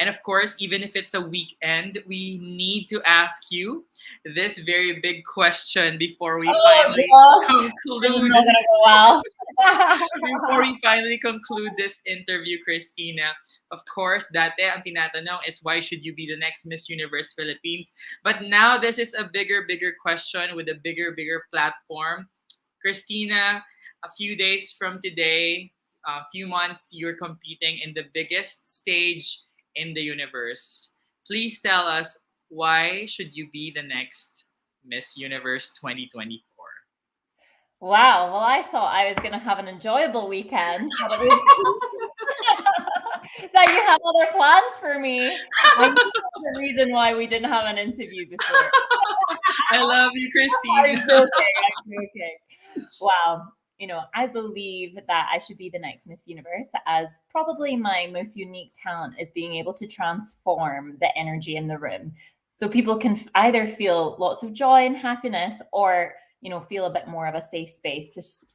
And of course, even if it's a weekend, we need to ask you this very big question before we Oh finally gosh, this is conclude. not gonna go well. Before we finally conclude this interview, Christina, of course, dati ang tinatanong is why should you be the next Miss Universe Philippines? But now this is a bigger question with a bigger platform. Christina, a few days from today, a few months, you're competing in the biggest stage in the universe. Please tell us why should you be the next Miss Universe 2024? Wow, well, I thought I was gonna have an enjoyable weekend, but it was that you have other plans for me. I knew the reason why we didn't have an interview before. I love you, I'm Christina. joking. I'm joking. Wow. I believe that I should be the next Miss Universe, as probably my most unique talent is being able to transform the energy in the room. So people can either feel lots of joy and happiness, or feel a bit more of a safe space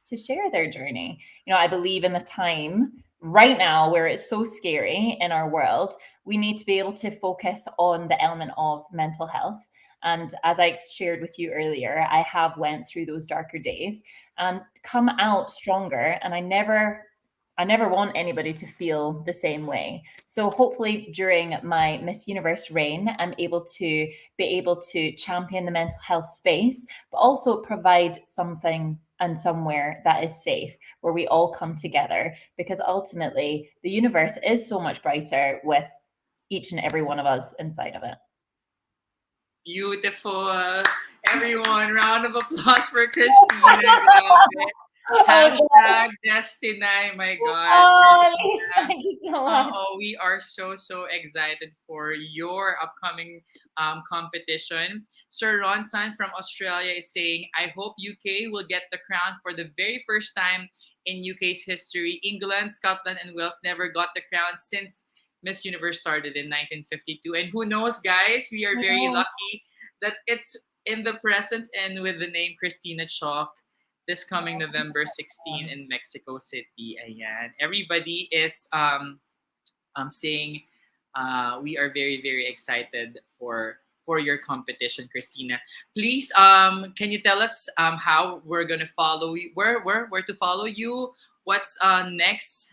to share their journey. I believe in the time right now where it's so scary in our world, we need to be able to focus on the element of mental health. And as I shared with you earlier, I have went through those darker days and come out stronger. And I never want anybody to feel the same way. So hopefully during my Miss Universe reign, I'm be able to champion the mental health space, but also provide something and somewhere that is safe, where we all come together, because ultimately the universe is so much brighter with each and every one of us inside of it. Beautiful. Everyone, round of applause for Christina. Grabe. Oh gosh. Hashtag Destiny. My God, Oh, Christina. thank you so much. We are so excited for your upcoming competition. Sir Ronson from Australia is saying, I hope UK will get the crown for the very first time in UK's history. England, Scotland, and Wales never got the crown since Miss Universe started in 1952. And who knows, guys, we are I very know. lucky that it's in the presence and with the name Christina Chalk this coming November 16 in Mexico City. Ayan. Everybody is saying we are very excited for your competition, Christina. Please, can you tell us how we're gonna follow you, where to follow you? What's next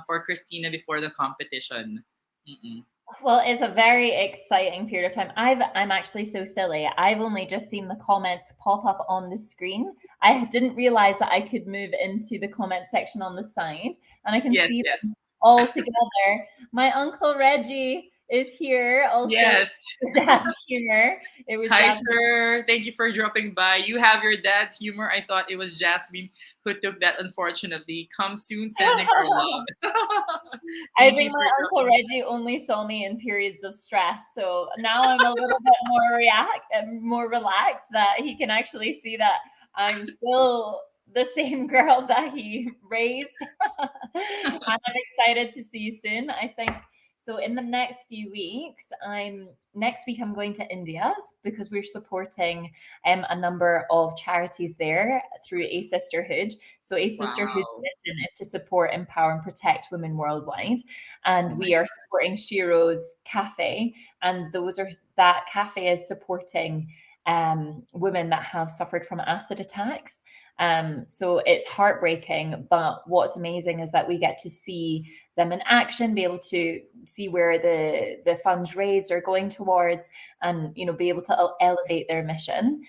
for Christina before the competition? Mm-mm. Well, it's a very exciting period of time. I'm actually so silly. I've only just seen the comments pop up on the screen. I didn't realize that I could move into the comment section on the side, and I can Yes, see yes, them all together. My uncle Reggie is here also. yes. Dad's humor. It was Hi, Jasmine. sir. Thank you for dropping by. You have your dad's humor. I thought it was Jasmine who took that, unfortunately. Come soon, sending our love. I Thank you think for my uncle dropping. Reggie only saw me in periods of stress, so now I'm a little bit more more relaxed, that he can actually see that I'm still the same girl that he raised. And I'm excited to see you soon. I think so. In the next few weeks, next week I'm going to India, because we're supporting a number of charities there through a sisterhood. So a sisterhood Wow. mission is to support, empower, and protect women worldwide. Oh And my we are supporting Shiro's Cafe, and that cafe is supporting women that have suffered from acid attacks. So it's heartbreaking, but what's amazing is that we get to see them in action, be able to see where the funds raised are going towards, and be able to elevate their mission.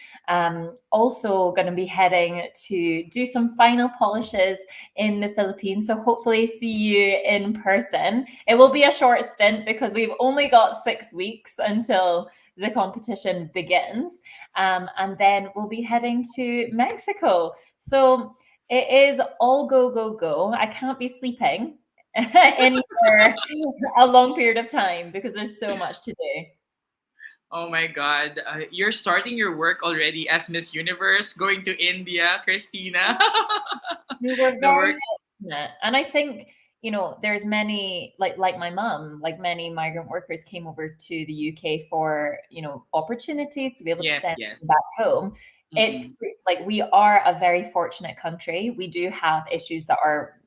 Also going to be heading to do some final polishes in the Philippines, so hopefully see you in person. It will be a short stint because we've only got 6 weeks until the competition begins, and then we'll be heading to Mexico. So it is all go go go. I can't be sleeping in for a long period of time because there's so much to do. Oh my God. You're starting your work already as Miss Universe, going to India, Christina. We were The very work. fortunate. And I think, there's many, like my mum, like many migrant workers came over to the UK for, opportunities to be able to Yes, send them yes. back home. It's Mm-mm. like we are a very fortunate country. We do have issues that are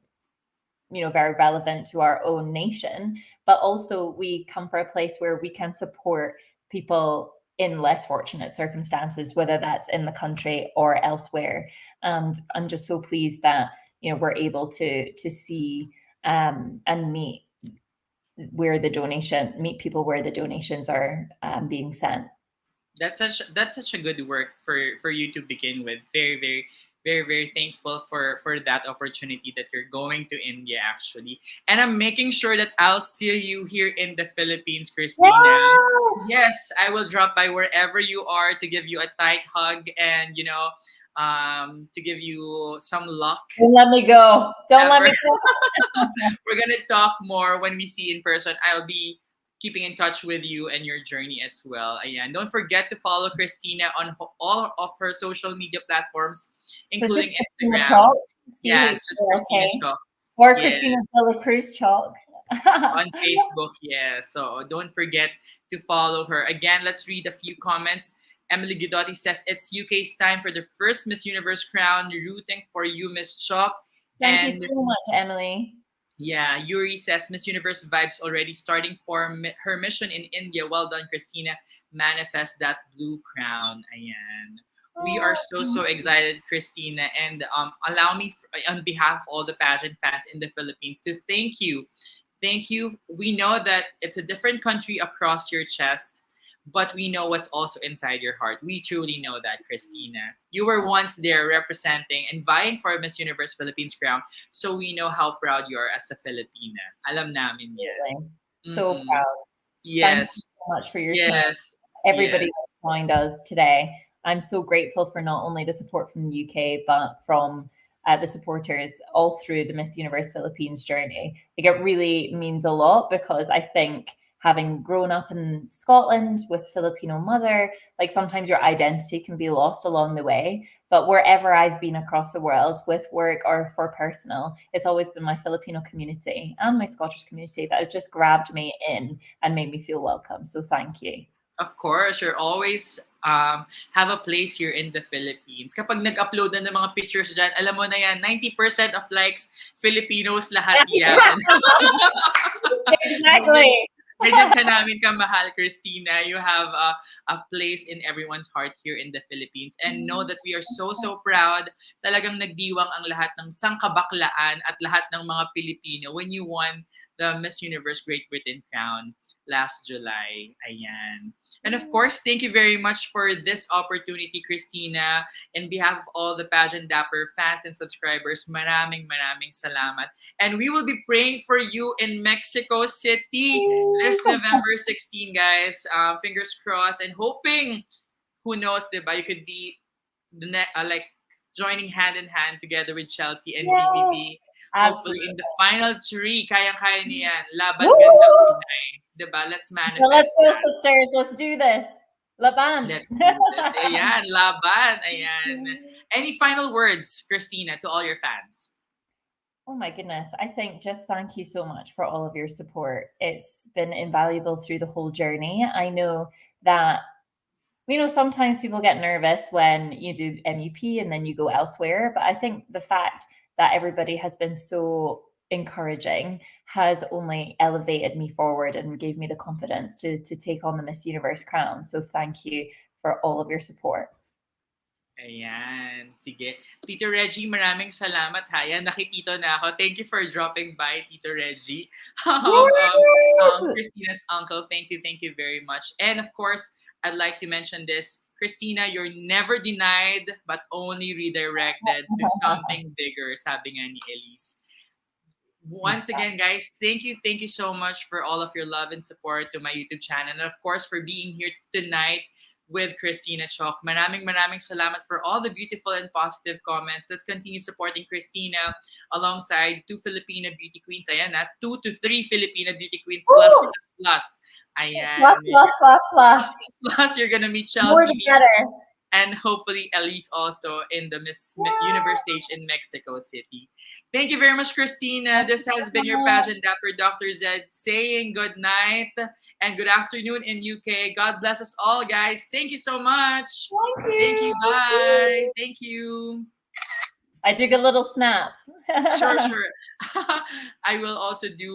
very relevant to our own nation, but also we come from a place where we can support people in less fortunate circumstances, whether that's in the country or elsewhere. And I'm just so pleased that we're able to see and meet people where the donations are being sent. That's such a good work for you to begin with. Very, very, very, very thankful for that opportunity that you're going to India actually. And I'm making sure that I'll see you here in the Philippines, Christina. Yes. Yes, I will drop by wherever you are to give you a tight hug and to give you some luck Don't let me go. Don't let ever. me go. We're gonna talk more when we see in person. I'll be keeping in touch with you and your journey as well. And don't forget to follow Christina on all of her social media platforms, So it's including just Christina Instagram. Chalk, Yeah, it's just Christina CHOK, Cho. or Yeah, Christina Dela Cruz Chalk. on Facebook. Yeah, so don't forget to follow her. Again, let's read a few comments. Emily Guidotti says it's UK's time for the first Miss Universe crown. Rooting for you, Miss Chalk. Thank you And so much, Emily. yeah, Yuri says Miss Universe vibes already starting for her mission in India. Well done, Christina. Manifest that blue crown. Ayan. We are so excited, Christina, and allow me on behalf of all the pageant fans in the Philippines to thank you. Thank you. We know that it's a different country across your chest, but we know what's also inside your heart. We truly know that, Christina. You were once there representing and vying for a Miss Universe Philippines crown, so we know how proud you are as a Filipina. Alam namin yan. Absolutely. So Mm-mm. proud. Thank you Yes. so much for your time. Yes. Everybody Yes. that's joined us today. I'm so grateful for not only the support from the UK, but from the supporters all through the Miss Universe Philippines journey. Like, it really means a lot, because I think, having grown up in Scotland with Filipino mother, like, sometimes your identity can be lost along the way. But wherever I've been across the world with work or for personal, it's always been my Filipino community and my Scottish community that have just grabbed me in and made me feel welcome. So thank you. Of course, you're always have a place here in the Philippines. Kapag nag-upload na ng mga pictures dyan, alam mo na yan, 90% of likes, Filipinos lahat yan. Exactly. Ganyan ka namin kamahal, Christina. You have a place in everyone's heart here in the Philippines. And know that we are so proud. Talagang nagdiwang ang lahat ng sangkabaklaan at lahat ng mga Pilipino when you won the Miss Universe Great Britain crown last July. Ayan. And of course, thank you very much for this opportunity, Christina. In behalf of all the Pageant Dapper fans and subscribers, maraming salamat. And we will be praying for you in Mexico City this November 16, guys. Fingers crossed and hoping, who knows, diba, you could be like joining hand in hand together with Chelsea and Yes, BBB. Hopefully absolutely. in the final three, kayang-kaya niyan. Laban Woo! gandang Pinay. Diba? Let's Well, let's manifest go, that. sisters. Let's do this. Laban. Let's do this. Ayan, laban. Ayan. Any final words, Christina, to all your fans? Oh my goodness. I think just thank you so much for all of your support. It's been invaluable through the whole journey. I know that, sometimes people get nervous when you do MUP and then you go elsewhere. But I think the fact that everybody has been so encouraging has only elevated me forward and gave me the confidence to take on the Miss Universe crown. So thank you for all of your support. Ayan. Sige. Tito Reggie, maraming salamat ha. Ayan, nakitito na ako. Thank you for dropping by, Tito Reggie. Christina's uncle. Thank you very much. And of course, I'd like to mention this. Christina, you're never denied, but only redirected to something bigger, sabi nga ni Elise. Once again, guys, thank you so much for all of your love and support to my YouTube channel. And of course, for being here tonight with Christina Chalk. Maraming salamat for all the beautiful and positive comments. Let's continue supporting Christina alongside two Filipina beauty queens. Ayan na, 2 to 3 Filipina beauty queens plus. Ayan. Plus. You're gonna meet Chelsea. More the better. And hopefully Elise also in the Miss Universe stage in Mexico City. Thank you very much, Christina. This has been your pageant dapper, Dr. Zed, saying good night and good afternoon in UK. God bless us all, guys. Thank you so much. Thank you. Bye. Thank you. I took a little snap. Sure, sure. I will also do